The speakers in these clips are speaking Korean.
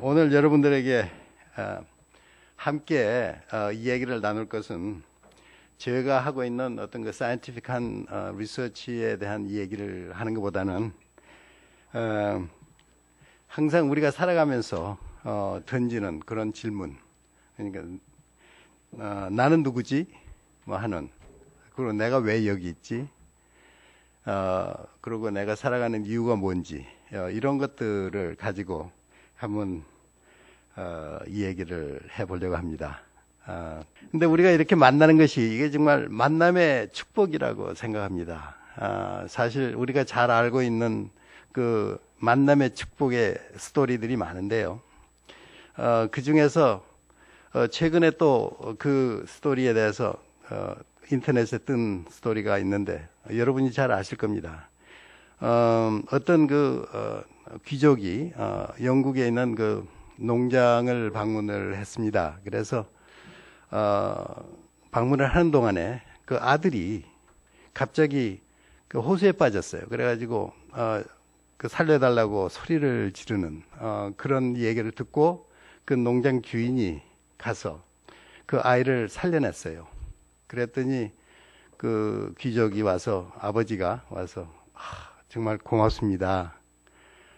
오늘 여러분들에게 함께 이 얘기를 나눌 것은 제가 하고 있는 어떤 그 사이언티픽한 리서치에 대한 이 얘기를 하는 것보다는 항상 우리가 살아가면서 던지는 그런 질문, 그러니까 나는 누구지? 뭐 하는, 그리고 내가 왜 여기 있지? 그리고 내가 살아가는 이유가 뭔지, 이런 것들을 가지고 한번 이 얘기를 해보려고 합니다. 근데 우리가 이렇게 만나는 것이 이게 정말 만남의 축복이라고 생각합니다. 사실 우리가 잘 알고 있는 그 만남의 축복의 스토리들이 많은데요. 그 중에서 최근에 또 그 스토리에 대해서 인터넷에 뜬 스토리가 있는데 여러분이 잘 아실 겁니다. 어떤 귀족이 영국에 있는 그 농장을 방문을 했습니다. 그래서 방문을 하는 동안에 그 아들이 갑자기 그 호수에 빠졌어요. 그래가지고 그 살려달라고 소리를 지르는 그런 얘기를 듣고 그 농장 주인이 가서 그 아이를 살려냈어요. 그랬더니 그 귀족이 와서, 아버지가 와서 정말 고맙습니다.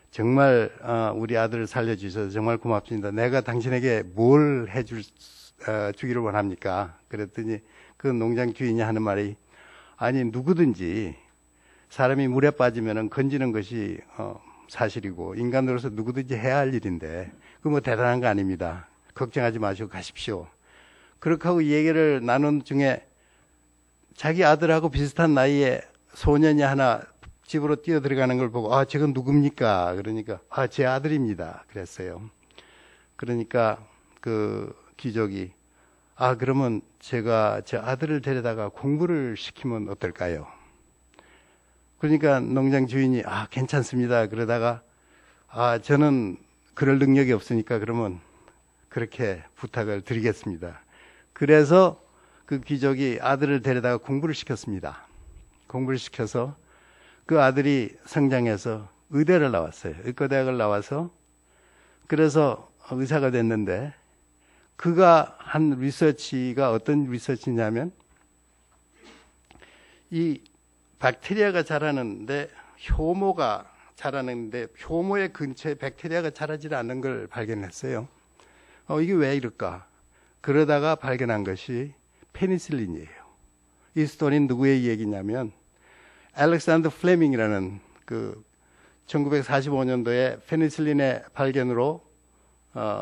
정말 우리 아들을 살려주셔서 정말 고맙습니다. 내가 당신에게 뭘 주기를 원합니까? 그랬더니 그 농장 주인이 하는 말이, 아니 누구든지 사람이 물에 빠지면 건지는 것이 사실이고 인간으로서 누구든지 해야 할 일인데 그 뭐 대단한 거 아닙니다. 걱정하지 마시고 가십시오. 그렇게 하고 얘기를 나눈 중에 자기 아들하고 비슷한 나이에 소년이 하나 집으로 뛰어 들어가는 걸 보고, 저건 누굽니까? 그러니까, 제 아들입니다. 그랬어요. 그러니까 그 귀족이, 그러면 제가 제 아들을 데려다가 공부를 시키면 어떨까요? 그러니까 농장 주인이, 괜찮습니다. 그러다가, 저는 그럴 능력이 없으니까 그러면 그렇게 부탁을 드리겠습니다. 그래서 그 귀족이 아들을 데려다가 공부를 시켰습니다. 공부를 시켜서 그 아들이 성장해서 의대를 나왔어요. 의과대학을 나와서, 그래서 의사가 됐는데, 그가 한 리서치가 어떤 리서치냐면, 이 박테리아가 자라는데, 효모가 자라는데 효모의 근처에 박테리아가 자라지 않는 걸 발견했어요. 이게 왜 이럴까? 그러다가 발견한 것이 페니실린이에요. 이 스토리는 누구의 얘기냐면 알렉산더 플레밍이라는 그 1945년도에 페니실린의 발견으로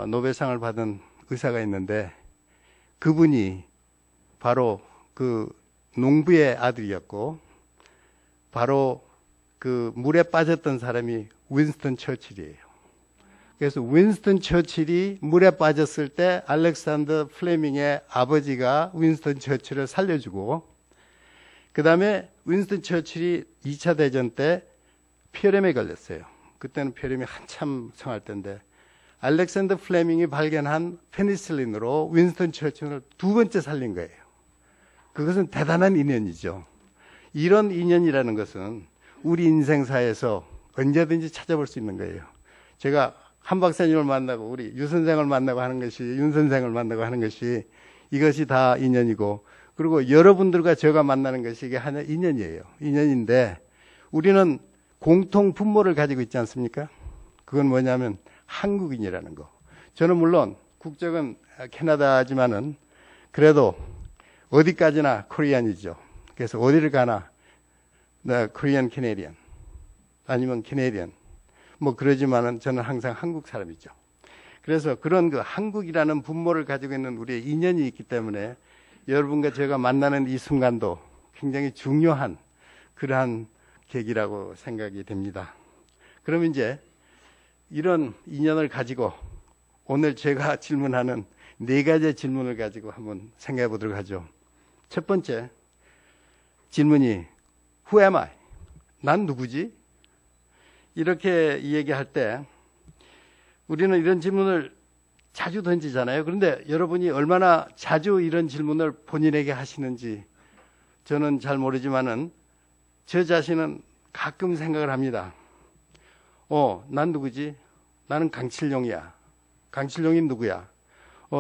노벨상을 받은 의사가 있는데, 그분이 바로 그 농부의 아들이었고, 바로 그 물에 빠졌던 사람이 윈스턴 처칠이에요. 그래서 윈스턴 처칠이 물에 빠졌을 때 알렉산더 플레밍의 아버지가 윈스턴 처칠을 살려주고, 그 다음에 윈스턴 처칠이 2차 대전 때 폐렴에 걸렸어요. 그때는 폐렴이 한참 성할 때인데, 알렉산더 플레밍이 발견한 페니실린으로 윈스턴 처칠을 두 번째 살린 거예요. 그것은 대단한 인연이죠. 이런 인연이라는 것은 우리 인생사에서 언제든지 찾아볼 수 있는 거예요. 제가 한 박사님을 만나고 우리 유 선생을 만나고 하는 것이, 윤 선생을 만나고 하는 것이, 이것이 다 인연이고, 그리고 여러분들과 제가 만나는 것이 이게 하나 인연이에요. 인연인데 우리는 공통 분모를 가지고 있지 않습니까? 그건 뭐냐면 한국인이라는 거. 저는 물론 국적은 캐나다지만은 그래도 어디까지나 코리안이죠. 그래서 어디를 가나 코리안 캐네디언 아니면 캐네디언 뭐 그러지만은 저는 항상 한국 사람이죠. 그래서 그런 그 한국이라는 분모를 가지고 있는 우리의 인연이 있기 때문에 여러분과 제가 만나는 이 순간도 굉장히 중요한 그러한 계기라고 생각이 됩니다. 그럼 이제 이런 인연을 가지고 오늘 제가 질문하는 4가지 질문을 가지고 한번 생각해 보도록 하죠. 첫 번째 질문이 Who am I? 난 누구지? 이렇게 얘기할 때 우리는 이런 질문을 자주 던지잖아요. 그런데 여러분이 얼마나 자주 이런 질문을 본인에게 하시는지 저는 잘 모르지만은 저 자신은 가끔 생각을 합니다. 난 누구지? 나는 강칠용이야. 강칠용이 누구야?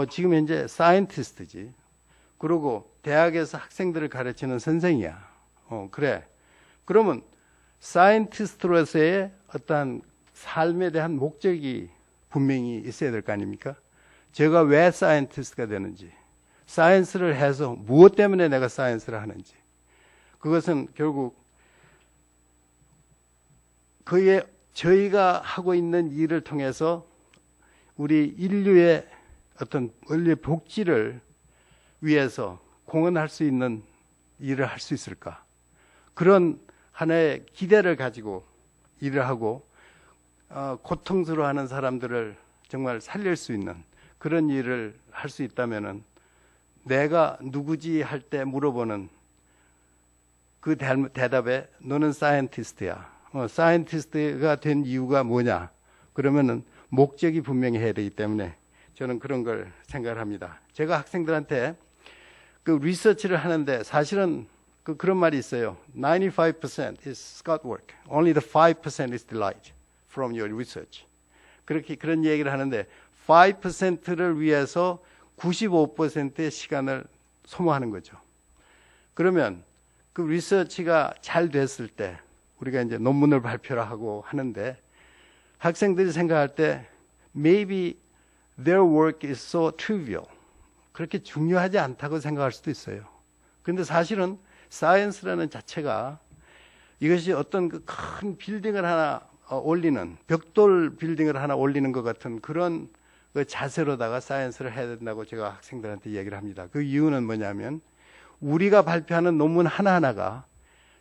지금 현재 사이언티스트지. 그리고 대학에서 학생들을 가르치는 선생이야. 그래. 그러면 사이언티스트로서의 어떠한 삶에 대한 목적이 분명히 있어야 될 거 아닙니까? 제가 왜 사이언티스트가 되는지, 사이언스를 해서 무엇 때문에 내가 사이언스를 하는지, 그것은 결국 저희가 하고 있는 일을 통해서 우리 인류의 어떤 원래 복지를 위해서 공헌할 수 있는 일을 할 수 있을까? 그런 하나의 기대를 가지고 일을 하고 고통스러워하는 사람들을 정말 살릴 수 있는 그런 일을 할 수 있다면은 내가 누구지 할 때 물어보는 그 대답에 너는 사이언티스트야. 사이언티스트가 된 이유가 뭐냐? 그러면은 목적이 분명히 해야 되기 때문에 저는 그런 걸 생각을 합니다. 제가 학생들한테 그 리서치를 하는데 사실은 그런 말이 있어요. 95% is scout work. Only the 5% is delight from your research. 그런 얘기를 하는데 5%를 위해서 95%의 시간을 소모하는 거죠. 그러면 그 리서치가 잘 됐을 때 우리가 이제 논문을 발표를 하고 하는데 학생들이 생각할 때 maybe their work is so trivial. 그렇게 중요하지 않다고 생각할 수도 있어요. 그런데 사실은 사이언스라는 자체가 이것이 어떤 그 큰 빌딩을 하나 올리는 벽돌 빌딩을 하나 올리는 것 같은 그런 그 자세로다가 사이언스를 해야 된다고 제가 학생들한테 얘기를 합니다. 그 이유는 뭐냐면 우리가 발표하는 논문 하나하나가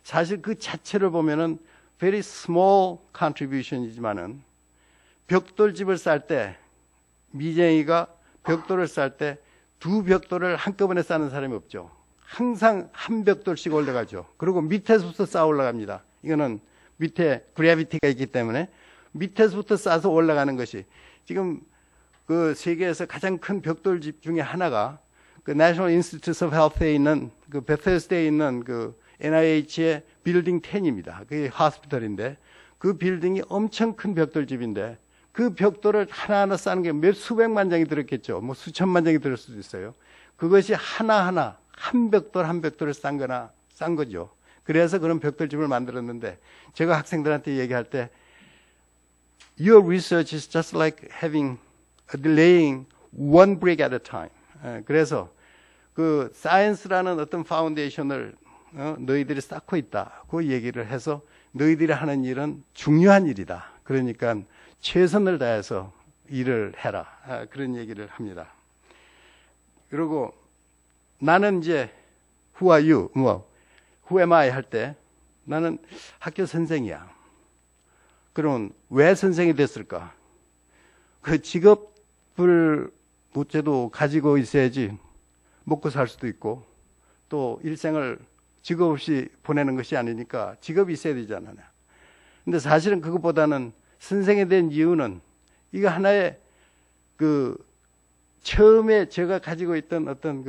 사실 그 자체를 보면은 very small contribution이지만은 벽돌집을 쌀 때 미쟁이가 벽돌을 쌀 때 두 벽돌을 한꺼번에 쌓는 사람이 없죠. 항상 한 벽돌씩 올라가죠. 그리고 밑에서부터 쌓아 올라갑니다. 이거는 밑에 그래비티가 있기 때문에 밑에서부터 쌓아서 올라가는 것이 지금 그 세계에서 가장 큰 벽돌집 중에 하나가 그 National Institutes of Health에 있는 그 베테스다에 있는 그 NIH의 빌딩 10입니다. 그게 호스피털인데 그 빌딩이 엄청 큰 벽돌집인데 그 벽돌을 하나하나 쌓는 게 몇 수백만 장이 들었겠죠. 뭐 수천만 장이 들을 수도 있어요. 그것이 하나하나 한 벽돌 한 벽돌을 싼 거죠. 그래서 그런 벽돌집을 만들었는데 제가 학생들한테 얘기할 때 Your research is just like laying one brick at a time. 그래서 그 사이언스라는 어떤 파운데이션을 너희들이 쌓고 있다. 그 얘기를 해서 너희들이 하는 일은 중요한 일이다. 그러니까 최선을 다해서 일을 해라. 그런 얘기를 합니다. 그리고 나는 이제 Who are you? Who am I? 할 때 나는 학교 선생이야. 그러면 왜 선생이 됐을까? 그 직업을 어째도 가지고 있어야지 먹고 살 수도 있고 또 일생을 직업 없이 보내는 것이 아니니까 직업이 있어야 되잖아요. 근데 사실은 그것보다는 선생이 된 이유는 이거 하나의 그 처음에 제가 가지고 있던 어떤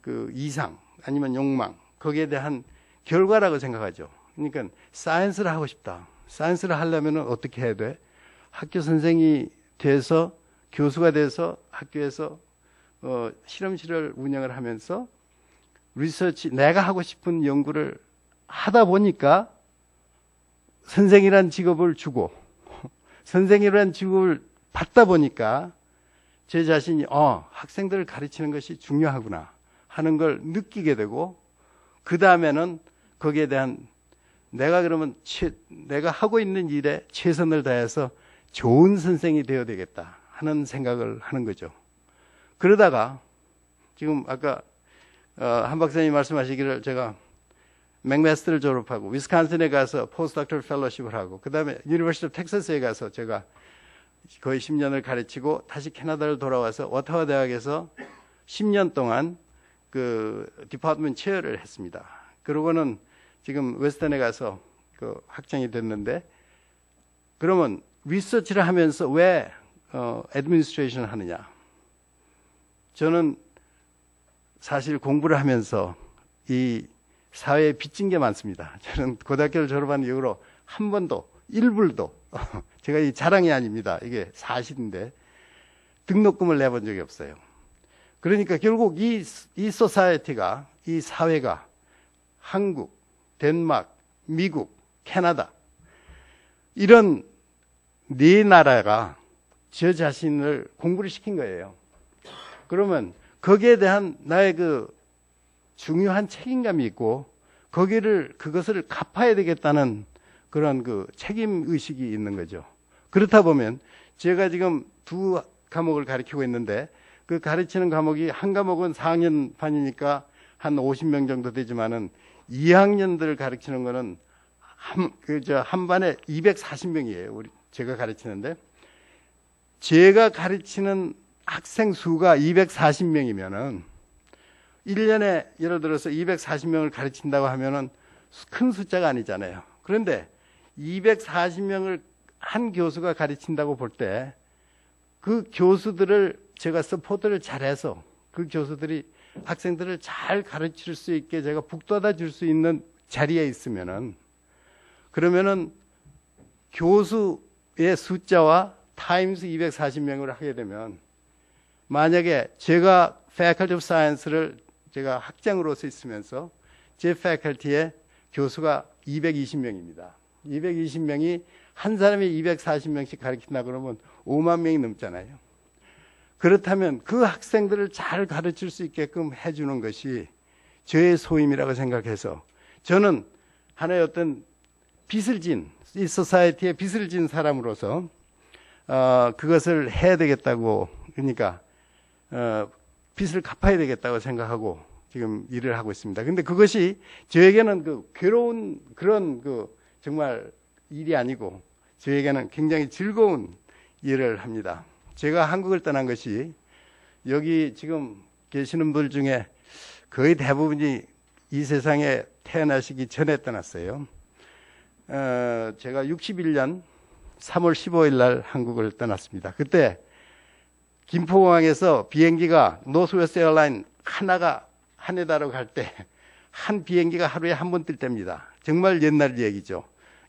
그 이상 아니면 욕망 거기에 대한 결과라고 생각하죠. 그러니까 사이언스를 하고 싶다. 사이언스를 하려면 어떻게 해야 돼? 학교 선생이 돼서 교수가 돼서 학교에서 실험실을 운영을 하면서 리서치 내가 하고 싶은 연구를 하다 보니까 선생이란 직업을 주고 선생이란 직업을 받다 보니까 제 자신이 학생들을 가르치는 것이 중요하구나 하는 걸 느끼게 되고 그 다음에는 거기에 대한 내가 그러면 내가 하고 있는 일에 최선을 다해서 좋은 선생이 되어야 되겠다 하는 생각을 하는 거죠. 그러다가 지금 아까 한 박사님이 말씀하시기를 제가 맥마스터를 졸업하고 위스콘신에 가서 포스트닥터럴 펠로십을 하고 그 다음에 유니버시티 오브 텍사스에 가서 제가 거의 10년을 가르치고 다시 캐나다를 돌아와서 오타와 대학에서 10년 동안 그 디파트먼트 체어를 했습니다. 그러고는 지금 웨스턴에 가서 그 학장이 됐는데 그러면 리서치를 하면서 왜 애드미니스트레이션을 하느냐? 저는 사실 공부를 하면서 이 사회에 빚진 게 많습니다. 저는 고등학교를 졸업한 이후로 한 번도 1불도 제가 이 자랑이 아닙니다. 이게 사실인데 등록금을 내본 적이 없어요. 그러니까 결국 이 소사이어티가, 이 사회가 한국, 덴마크, 미국, 캐나다 이런 네 나라가 저 자신을 공부를 시킨 거예요. 그러면 거기에 대한 나의 그 중요한 책임감이 있고 그것을 갚아야 되겠다는 그런 그 책임 의식이 있는 거죠. 그렇다 보면 제가 지금 두 과목을 가르치고 있는데 그 가르치는 과목이 한 과목은 4학년 반이니까 한 50명 정도 되지만은 2학년들 가르치는 거는 한 반에 240명이에요. 제가 가르치는데 제가 가르치는 학생 수가 240명이면은 1년에 예를 들어서 240명을 가르친다고 하면은 큰 숫자가 아니잖아요. 그런데 240명을 한 교수가 가르친다고 볼 때 그 교수들을 제가 서포트를 잘해서 그 교수들이 학생들을 잘 가르칠 수 있게 제가 북돋아 줄 수 있는 자리에 있으면은 그러면은 교수의 숫자와 타임스 240명을 하게 되면 만약에 제가 Faculty of Science를 제가 학장으로서 있으면서 제 패컬티에 교수가 220명입니다. 220명이 한 사람이 240명씩 가르친다 그러면 5만 명이 넘잖아요. 그렇다면 그 학생들을 잘 가르칠 수 있게끔 해주는 것이 저의 소임이라고 생각해서 저는 하나의 어떤 빚을 진, 이 소사이어티에 빚을 진 사람으로서 그것을 해야 되겠다고, 그러니까 빚을 갚아야 되겠다고 생각하고 지금 일을 하고 있습니다. 근데 그것이 저에게는 그 괴로운 그런 그 정말 일이 아니고 저에게는 굉장히 즐거운 일을 합니다. 제가 한국을 떠난 것이 여기 지금 계시는 분들 중에 거의 대부분이 이 세상에 태어나시기 전에 떠났어요. 제가 61년 3월 15일 날 한국을 떠났습니다. 그때 김포공항에서 비행기가 노스웨스트 에어라인 하나가 하네다로 갈 때 한 비행기가 하루에 한 번 뜰 때입니다. 정말 옛날 얘기죠.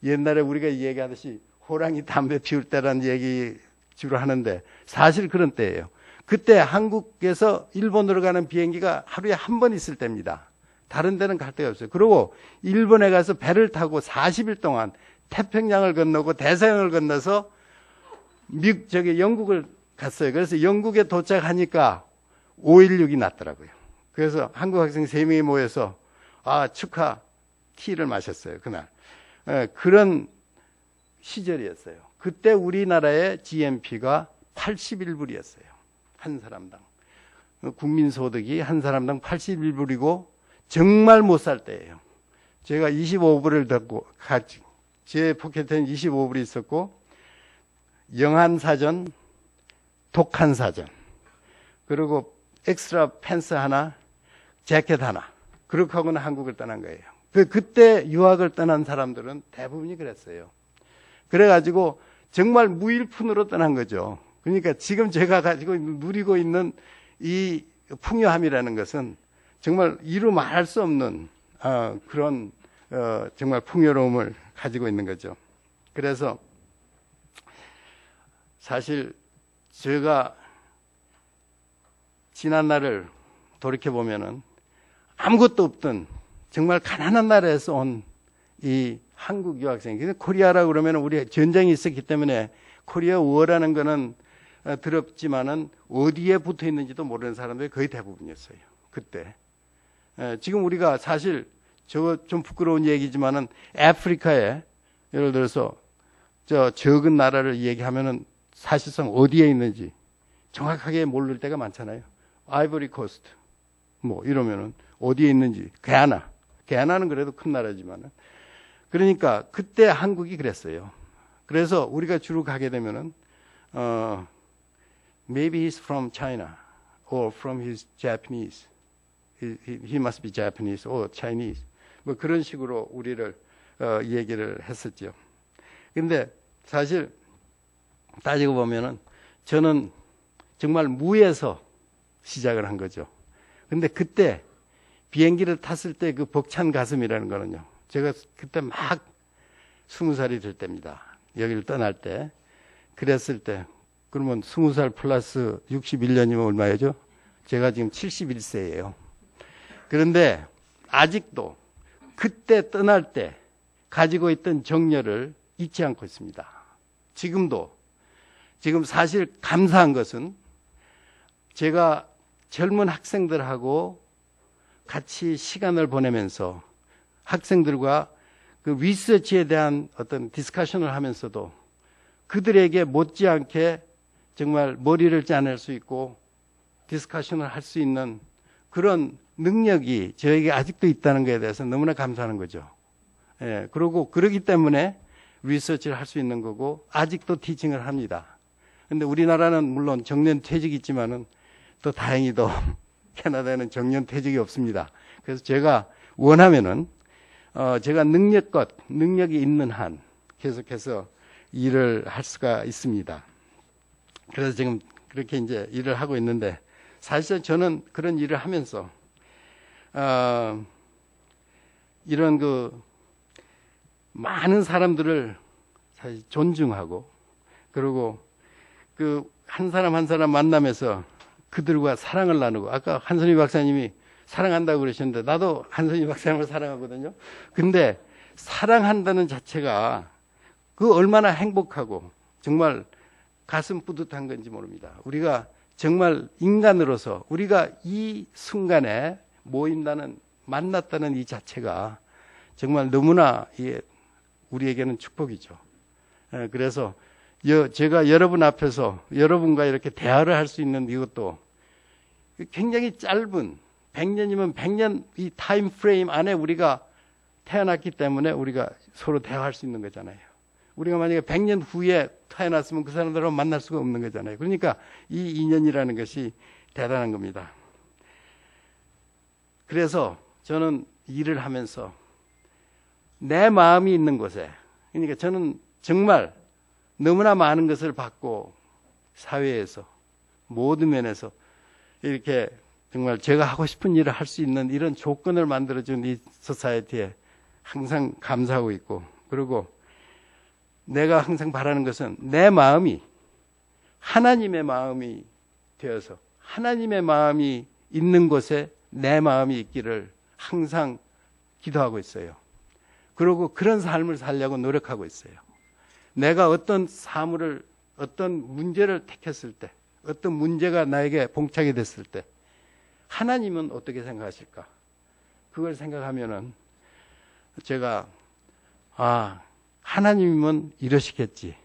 옛날에 우리가 얘기하듯이 호랑이 담배 피울 때라는 얘기 주로 하는데 사실 그런 때예요. 그때 한국에서 일본으로 가는 비행기가 하루에 한 번 있을 때입니다. 다른 데는 갈 데가 없어요. 그리고 일본에 가서 배를 타고 40일 동안 태평양을 건너고 대서양을 건너서 영국을 갔어요. 그래서 영국에 도착하니까 5.16이 났더라고요. 그래서 한국 학생 3명이 모여서 축하 티를 마셨어요. 그날. 그런 시절이었어요. 그때 우리나라의 GNP가 81불이었어요. 한 사람당. 국민소득이 한 사람당 81불이고 정말 못 살 때예요. 제가 25불을 듣고 제 포켓에는 25불이 있었고 영한사전, 독한사전, 그리고 엑스트라 펜스 하나, 재킷 하나. 그렇게 하고는 한국을 떠난 거예요. 그때 유학을 떠난 사람들은 대부분이 그랬어요. 그래가지고 정말 무일푼으로 떠난 거죠. 그러니까 지금 제가 누리고 있는 이 풍요함이라는 것은 정말 이루 말할 수 없는 그런 정말 풍요로움을 가지고 있는 거죠. 그래서 사실 제가 지난 날을 돌이켜 보면은 아무것도 없던 정말 가난한 나라에서 온 이 한국 유학생, 코리아라고 그러면 우리 전쟁이 있었기 때문에 코리아 워라는 거는 더럽지만은 어디에 붙어 있는지도 모르는 사람들이 거의 대부분이었어요. 그때. 지금 우리가 사실 저거 좀 부끄러운 얘기지만은 아프리카에 예를 들어서 적은 나라를 얘기하면은 사실상 어디에 있는지 정확하게 모를 때가 많잖아요. 아이보리 코스트 뭐 이러면은 어디에 있는지 게하나는 그래도 큰 나라지만은 그러니까 그때 한국이 그랬어요. 그래서 우리가 주로 가게 되면은 maybe he's from China or from his Japanese. He must be Japanese or Chinese. 뭐 그런 식으로 우리를 얘기를 했었죠. 근데 사실 따지고 보면은 저는 정말 무에서 시작을 한 거죠. 근데 그때 비행기를 탔을 때 그 벅찬 가슴이라는 거는요. 제가 그때 막 20살이 될 때입니다. 여기를 떠날 때. 그랬을 때 그러면 20살 플러스 61년이면 얼마예요? 제가 지금 71세예요. 그런데 아직도 그때 떠날 때 가지고 있던 정열을 잊지 않고 있습니다. 지금도. 지금 사실 감사한 것은 제가 젊은 학생들하고 같이 시간을 보내면서 학생들과 그 리서치에 대한 어떤 디스커션을 하면서도 그들에게 못지않게 정말 머리를 짜낼 수 있고 디스커션을 할 수 있는 그런 능력이 저에게 아직도 있다는 것에 대해서 너무나 감사하는 거죠. 예, 그리고 그러기 때문에 리서치를 할 수 있는 거고 아직도 티칭을 합니다. 근데 우리나라는 물론 정년 퇴직이 있지만은 또 다행히도 캐나다에는 정년 퇴직이 없습니다. 그래서 제가 원하면은 제가 능력이 있는 한 계속해서 일을 할 수가 있습니다. 그래서 지금 그렇게 이제 일을 하고 있는데 사실 저는 그런 일을 하면서 이런 그 많은 사람들을 사실 존중하고 그리고 그 한 사람 한 사람 만나면서 그들과 사랑을 나누고 아까 한선희 박사님이 사랑한다고 그러셨는데 나도 한선희 박사님을 사랑하거든요. 근데 사랑한다는 자체가 그 얼마나 행복하고 정말 가슴 뿌듯한 건지 모릅니다. 우리가 정말 인간으로서 우리가 이 순간에 만났다는 이 자체가 정말 너무나 우리에게는 축복이죠. 그래서 제가 여러분 앞에서 여러분과 이렇게 대화를 할 수 있는 이것도 굉장히 짧은 100년이면 100년 이 타임 프레임 안에 우리가 태어났기 때문에 우리가 서로 대화할 수 있는 거잖아요. 우리가 만약에 100년 후에 태어났으면 그 사람들하고 만날 수가 없는 거잖아요. 그러니까 이 인연이라는 것이 대단한 겁니다. 그래서 저는 일을 하면서 내 마음이 있는 곳에 그러니까 저는 정말 너무나 많은 것을 받고 사회에서 모든 면에서 이렇게 정말 제가 하고 싶은 일을 할 수 있는 이런 조건을 만들어준 이 소사이어티에 항상 감사하고 있고 그리고 내가 항상 바라는 것은 내 마음이 하나님의 마음이 되어서 하나님의 마음이 있는 곳에 내 마음이 있기를 항상 기도하고 있어요. 그리고 그런 삶을 살려고 노력하고 있어요. 내가 어떤 사물을 어떤 문제를 택했을 때 어떤 문제가 나에게 봉착이 됐을 때 하나님은 어떻게 생각하실까? 그걸 생각하면은 제가 하나님은 이러시겠지.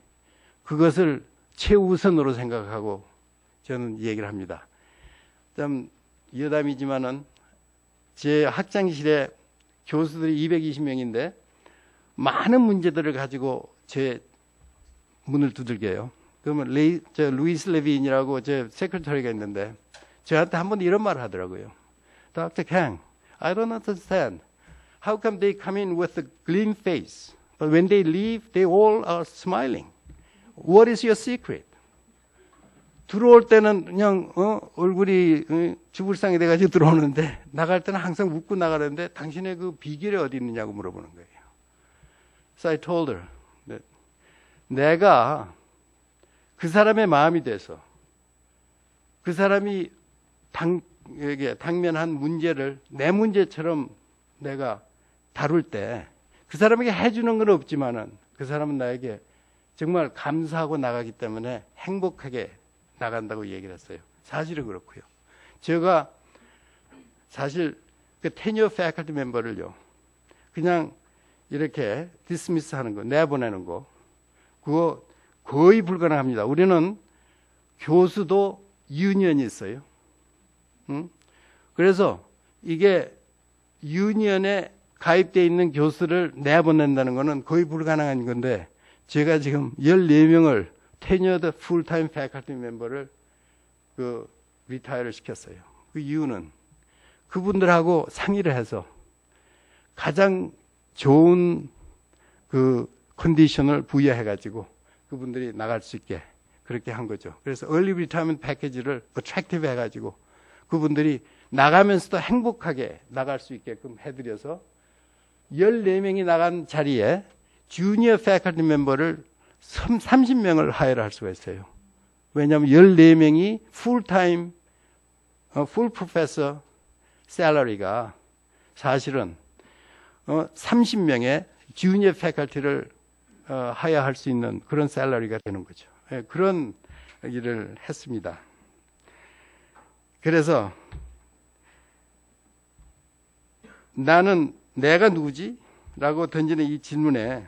그것을 최우선으로 생각하고 저는 이 얘기를 합니다. 좀 여담이지만은 제 학장실에 교수들이 220명인데 많은 문제들을 가지고 제 문을 두들겨요. 그러면 루이스 레빈이라고 제 세크레터리가 있는데 저한테 한 번 이런 말을 하더라고요. Dr. Kang, I don't understand. How come they come in with a glum face, but when they leave, they all are smiling? What is your secret? 들어올 때는 그냥 얼굴이 주불상이 돼가지고 들어오는데 나갈 때는 항상 웃고 나가는데 당신의 그 비결이 어디 있느냐고 물어보는 거예요. So I told her that 내가 그 사람의 마음이 돼서 그 사람이 당면한 문제를 내 문제처럼 내가 다룰 때 그 사람에게 해주는 건 없지만은 그 사람은 나에게 정말 감사하고 나가기 때문에 행복하게 나간다고 얘기를 했어요. 사실은 그렇고요. 제가 사실 그 테뉴어 패컬티 멤버를요. 그냥 이렇게 디스미스 하는 거, 내보내는 거 그거 거의 불가능합니다. 우리는 교수도 유니언이 있어요. 그래서 이게 유니언에 가입되어 있는 교수를 내보낸다는 것은 거의 불가능한 건데 제가 지금 14명을 테뉴어드 풀타임 패컬티 멤버를 리타이어를 시켰어요. 그 이유는 그분들하고 상의를 해서 가장 좋은 그 컨디션을 부여해가지고 그분들이 나갈 수 있게 그렇게 한 거죠. 그래서 early retirement package를 attractive 해가지고 그분들이 나가면서도 행복하게 나갈 수 있게끔 해드려서 14명이 나간 자리에 주니어 패컬티 멤버를 30명을 하이를 할 수가 있어요. 왜냐하면 14명이 풀타임, 풀 프로페서 샐러리가 사실은 30명의 주니어 패컬티를 하야할 수 있는 그런 샐러리가 되는 거죠. 그런 일을 했습니다. 그래서 나는 내가 누구지? 라고 던지는 이 질문에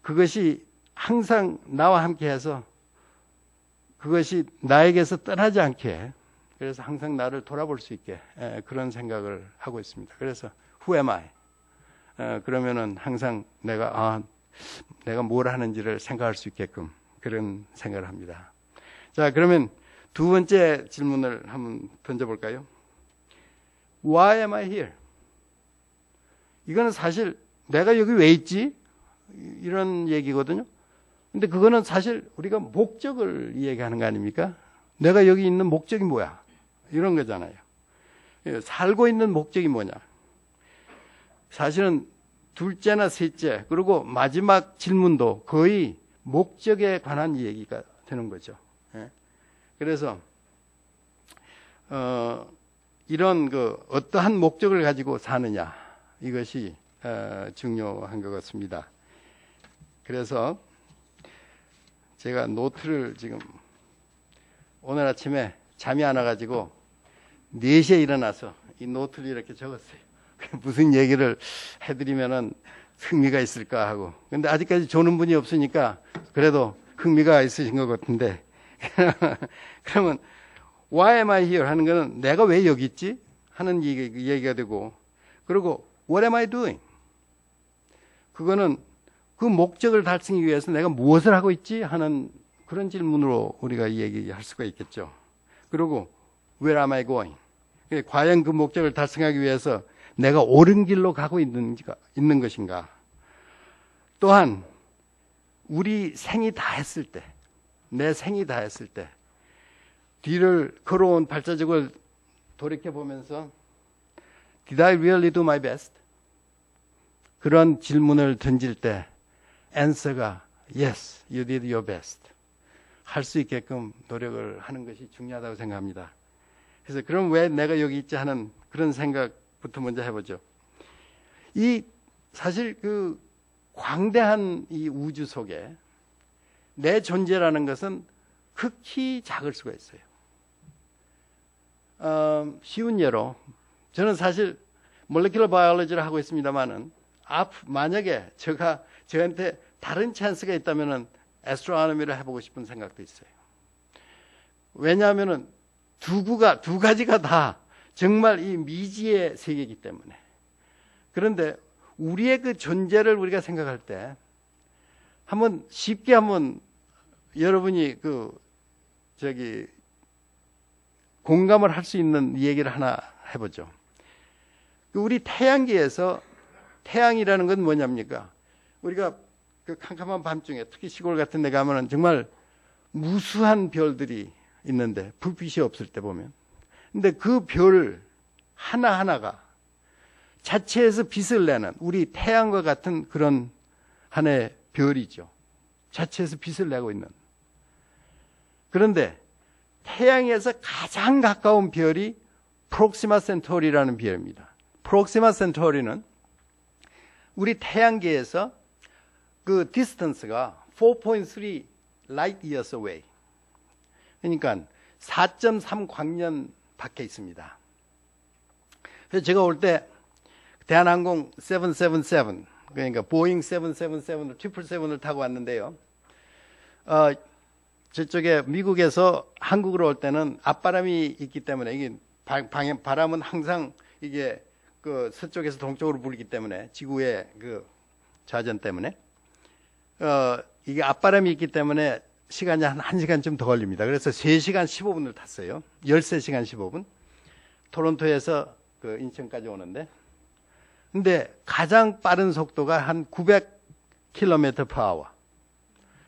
그것이 항상 나와 함께 해서 그것이 나에게서 떠나지 않게 그래서 항상 나를 돌아볼 수 있게 그런 생각을 하고 있습니다. 그래서 Who am I? 그러면은 항상 내가 뭘 하는지를 생각할 수 있게끔 그런 생각을 합니다. 자, 그러면 두 번째 질문을 한번 던져볼까요? Why am I here? 이거는 사실 내가 여기 왜 있지? 이런 얘기거든요. 근데 그거는 사실 우리가 목적을 얘기하는 거 아닙니까? 내가 여기 있는 목적이 뭐야? 이런 거잖아요. 살고 있는 목적이 뭐냐? 사실은 둘째나 셋째 그리고 마지막 질문도 거의 목적에 관한 얘기가 되는 거죠. 그래서 이런 어떠한 목적을 가지고 사느냐 이것이 중요한 것 같습니다. 그래서 제가 노트를 지금 오늘 아침에 잠이 안 와가지고 4시에 일어나서 이 노트를 이렇게 적었어요. 무슨 얘기를 해드리면은 흥미가 있을까 하고. 근데 아직까지 조는 분이 없으니까 그래도 흥미가 있으신 것 같은데. 그러면 Why am I here? 하는 거는 내가 왜 여기 있지? 하는 얘기가 되고, 그리고 What am I doing? 그거는 그 목적을 달성하기 위해서 내가 무엇을 하고 있지? 하는 그런 질문으로 우리가 얘기할 수가 있겠죠. 그리고 Where am I going? 과연 그 목적을 달성하기 위해서 내가 옳은 길로 가고 있는 것인가? 또한 우리 생이 다 했을 때, 내 생이 다 했을 때 뒤를 걸어온 발자국을 돌이켜보면서 Did I really do my best? 그런 질문을 던질 때 answer가 Yes, you did your best. 할 수 있게끔 노력을 하는 것이 중요하다고 생각합니다. 그래서 그럼 왜 내가 여기 있지 하는 그런 생각부터 먼저 해보죠. 사실 그 광대한 이 우주 속에 내 존재라는 것은 극히 작을 수가 있어요. 쉬운 예로 저는 사실 몰레큘러 바이올로지를 하고 있습니다만은 만약에 저한테 다른 찬스가 있다면은 애스트로노미를 해보고 싶은 생각도 있어요. 왜냐하면은 두 가지가 다 정말 이 미지의 세계이기 때문에. 그런데 우리의 그 존재를 우리가 생각할 때 쉽게 여러분이 공감을 할 수 있는 얘기를 하나 해보죠. 우리 태양계에서 태양이라는 건 뭐냐입니까? 우리가 그 캄캄한 밤중에 특히 시골 같은 데 가면은 정말 무수한 별들이 있는데 불빛이 없을 때 보면. 근데 그 별 하나하나가 자체에서 빛을 내는 우리 태양과 같은 그런 하나의 별이죠. 자체에서 빛을 내고 있는. 그런데 태양에서 가장 가까운 별이 프록시마 센토리라는 별입니다. 프록시마 센토리는 우리 태양계에서 그 디스턴스가 4.3 light years away. 그러니까 4.3 광년 밖에 있습니다. 그래서 제가 올 때 대한항공 777, 그러니까 보잉 777을 777을 타고 왔는데요. 저쪽에 미국에서 한국으로 올 때는 앞바람이 있기 때문에 이게 바람은 항상 이게 그 서쪽에서 동쪽으로 불기 때문에 지구의 그 자전 때문에 이게 앞바람이 있기 때문에 시간이 한 1시간쯤 더 걸립니다. 그래서 3시간 15분을 탔어요. 13시간 15분. 토론토에서 그 인천까지 오는데. 근데 가장 빠른 속도가 한 900km/h.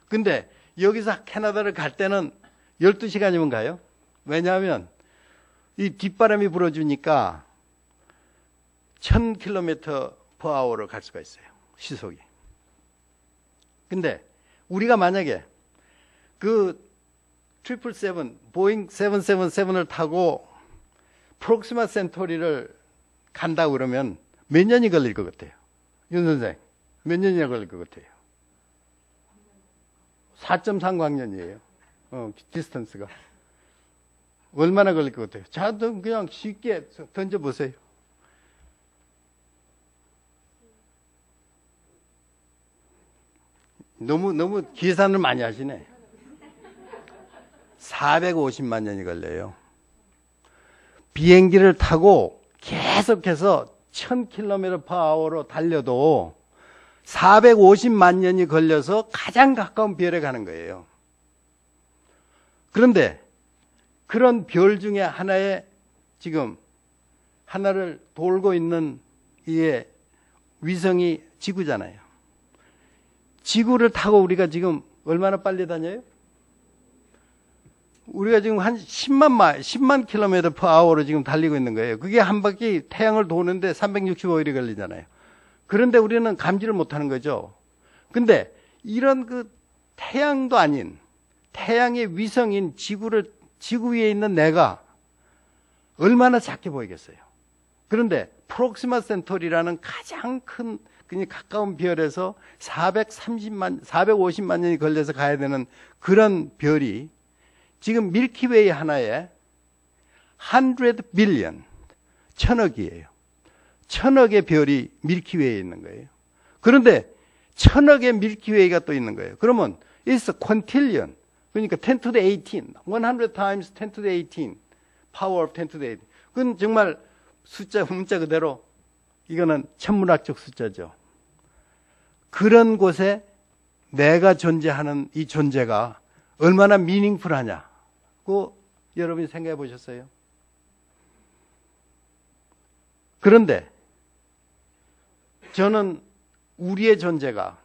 근데 여기서 캐나다를 갈 때는 12시간이면 가요. 왜냐하면 이 뒷바람이 불어주니까 1000km/h로 갈 수가 있어요. 시속이. 근데 우리가 만약에 그 777, 보잉 777을 타고 프록시마 센토리를 간다고 그러면 몇 년이 걸릴 것 같아요? 윤 선생, 몇 년이나 걸릴 것 같아요? 4.3광년이에요. 디스턴스가. 얼마나 걸릴 것 같아요? 자, 그냥 쉽게 던져보세요. 너무 계산을 많이 하시네. 450만 년이 걸려요. 비행기를 타고 계속해서 1000km/h로 달려도 450만 년이 걸려서 가장 가까운 별에 가는 거예요. 그런데 그런 별 중에 하나에 지금 하나를 돌고 있는 이 위성이 지구잖아요. 지구를 타고 우리가 지금 얼마나 빨리 다녀요? 우리가 지금 한 10만 km/h로 지금 달리고 있는 거예요. 그게 한 바퀴 태양을 도는데 365일이 걸리잖아요. 그런데 우리는 감지를 못하는 거죠. 근데 이런 그 태양도 아닌 태양의 위성인 지구 위에 있는 내가 얼마나 작게 보이겠어요. 그런데 프록시마 센토리라는 가장 큰 그냥 가까운 별에서 450만 년이 걸려서 가야 되는 그런 별이 지금 밀키웨이 하나에 100 빌리언, 천억이에요. 천억의 별이 밀키웨이에 있는 거예요. 그런데 천억의 밀키웨이가 또 있는 거예요. 그러면 it's a quintillion. 그러니까 10 to the 18, 100 times 10 to the 18, power of 10 to the 18. 그건 정말 문자 그대로 이거는 천문학적 숫자죠. 그런 곳에 내가 존재하는 이 존재가 얼마나 미닝풀하냐고 여러분이 생각해 보셨어요? 그런데 저는 우리의 존재가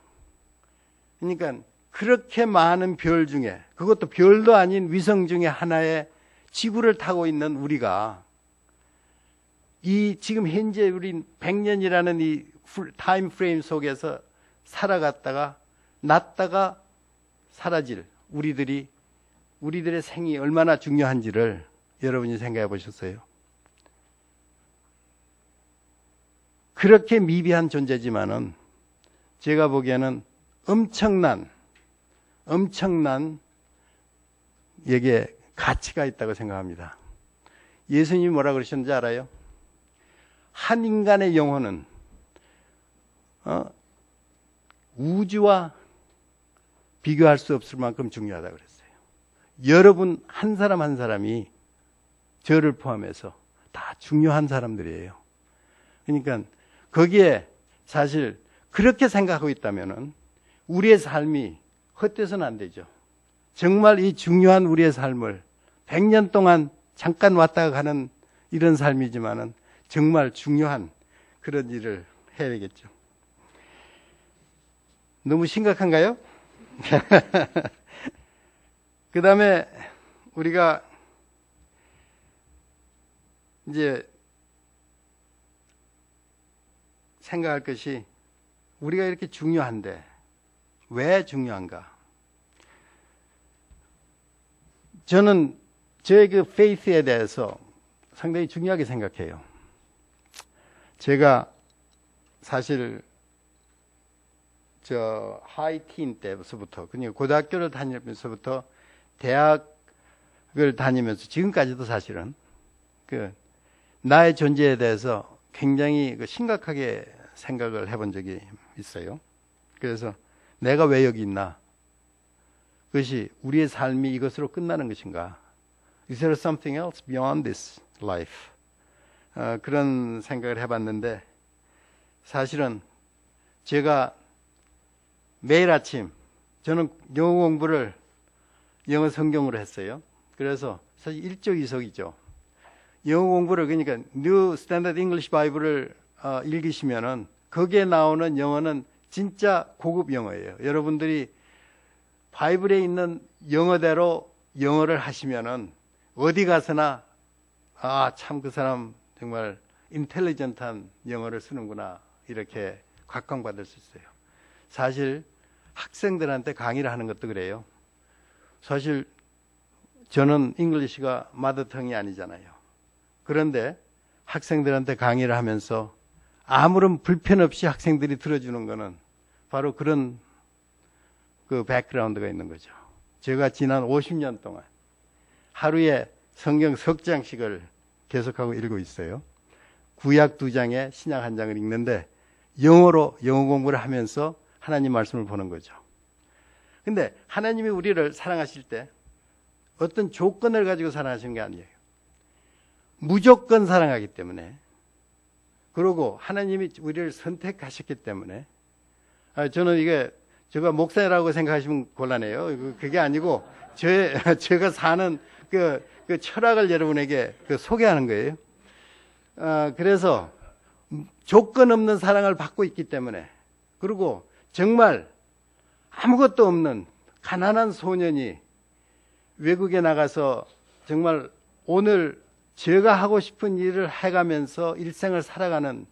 그러니까 그렇게 많은 별 중에 그것도 별도 아닌 위성 중에 하나의 지구를 타고 있는 우리가 이 지금 현재 우리 100년이라는 이 타임 프레임 속에서 살아갔다가 났다가 사라질 우리들의 생이 얼마나 중요한지를 여러분이 생각해 보셨어요? 그렇게 미비한 존재지만은 제가 보기에는 엄청난 에게 가치가 있다고 생각합니다. 예수님이 뭐라 그러셨는지 알아요? 한 인간의 영혼은 우주와 비교할 수 없을 만큼 중요하다고 그랬어요. 여러분 한 사람 한 사람이 저를 포함해서 다 중요한 사람들이에요. 그러니까 거기에 사실 그렇게 생각하고 있다면은 우리의 삶이 헛되서는 안 되죠. 정말 이 중요한 우리의 삶을 100년 동안 잠깐 왔다가 가는 이런 삶이지만은 정말 중요한 그런 일을 해야 되겠죠. 너무 심각한가요? 그 다음에 우리가 이제 생각할 것이 우리가 이렇게 중요한데 왜 중요한가? 저는 저의 그 페이스에 대해서 상당히 중요하게 생각해요. 제가 사실 저 하이틴 때부터 그냥 고등학교를 다니면서부터 대학을 다니면서 지금까지도 사실은 그 나의 존재에 대해서 굉장히 심각하게 생각을 해본 적이 있어요. 그래서 내가 왜 여기 있나? 그것이 우리의 삶이 이것으로 끝나는 것인가? Is there something else beyond this life? 그런 생각을 해봤는데 사실은 제가 매일 아침 저는 영어 공부를 영어 성경으로 했어요. 그래서 사실 일석이조이죠. 영어 공부를 그러니까 New Standard English Bible을 읽으시면은 거기에 나오는 영어는 진짜 고급 영어예요. 여러분들이 바이블에 있는 영어대로 영어를 하시면은 어디 가서나 참 그 사람 정말 인텔리전트한 영어를 쓰는구나 이렇게 각광받을 수 있어요. 사실 학생들한테 강의를 하는 것도 그래요. 사실 저는 잉글리시가 마더텅이 아니잖아요. 그런데 학생들한테 강의를 하면서 아무런 불편 없이 학생들이 들어주는 거는 바로 그런 그 백그라운드가 있는 거죠. 제가 지난 50년 동안 하루에 성경 석 장씩을 계속하고 읽고 있어요. 구약 2장에 신약 1장을 읽는데 영어로 영어 공부를 하면서 하나님 말씀을 보는 거죠. 근데 하나님이 우리를 사랑하실 때 어떤 조건을 가지고 사랑하시는 게 아니에요. 무조건 사랑하기 때문에, 그리고 하나님이 우리를 선택하셨기 때문에, 저는 이게 제가 목사라고 생각하시면 곤란해요. 그게 아니고 제가 사는 그 철학을 여러분에게 소개하는 거예요. 그래서 조건 없는 사랑을 받고 있기 때문에, 그리고 정말 아무것도 없는 가난한 소년이 외국에 나가서 정말 오늘 제가 하고 싶은 일을 해가면서 일생을 살아가는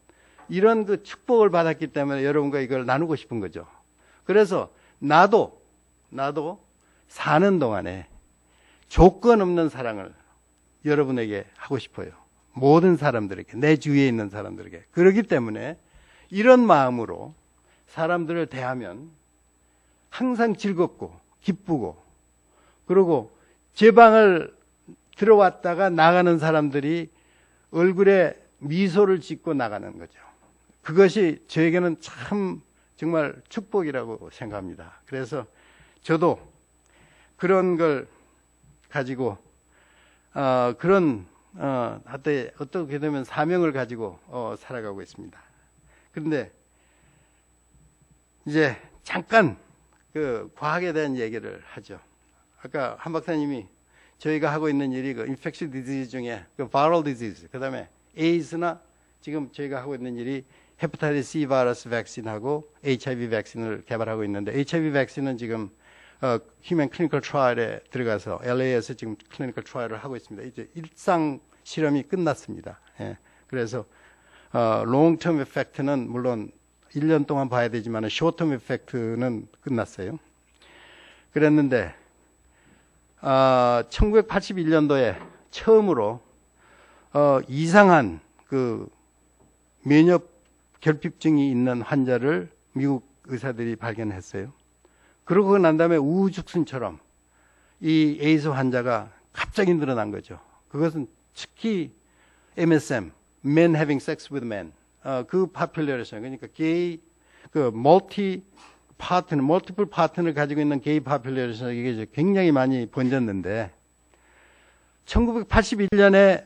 이런 그 축복을 받았기 때문에 여러분과 이걸 나누고 싶은 거죠. 그래서 나도 사는 동안에 조건 없는 사랑을 여러분에게 하고 싶어요. 모든 사람들에게, 내 주위에 있는 사람들에게. 그렇기 때문에 이런 마음으로 사람들을 대하면 항상 즐겁고 기쁘고, 그리고 제 방을 들어왔다가 나가는 사람들이 얼굴에 미소를 짓고 나가는 거죠. 그것이 저에게는 참 정말 축복이라고 생각합니다. 그래서 저도 그런 걸 가지고 어떻게 되면 사명을 가지고 살아가고 있습니다. 그런데 이제 잠깐 그 과학에 대한 얘기를 하죠. 아까 한 박사님이 저희가 하고 있는 일이 그 infectious disease 중에 그 viral disease, 그 다음에 AIDS나 지금 저희가 하고 있는 일이 헤파타이티스 C 바이러스 백신하고 HIV 백신을 개발하고 있는데, HIV 백신은 지금 휴먼 클리니컬 트라이얼에 들어가서 LA에서 지금 클리니컬 트라이얼을 하고 있습니다. 이제 일상 실험이 끝났습니다. 예. 그래서 롱텀 이펙트는 물론 1년 동안 봐야 되지만 숏텀 이펙트는 끝났어요. 그랬는데 1981년도에 처음으로 이상한 그 면역 결핍증이 있는 환자를 미국 의사들이 발견했어요. 그러고 난 다음에 우후죽순처럼 이 에이즈 환자가 갑자기 늘어난 거죠. 그것은 특히 MSM, Men Having Sex with Men, 그 파퓰레이션, 그러니까 게이, 그 멀티플 파트너를 가지고 있는 게이 파퓰레이션, 이게 굉장히 많이 번졌는데, 1981년에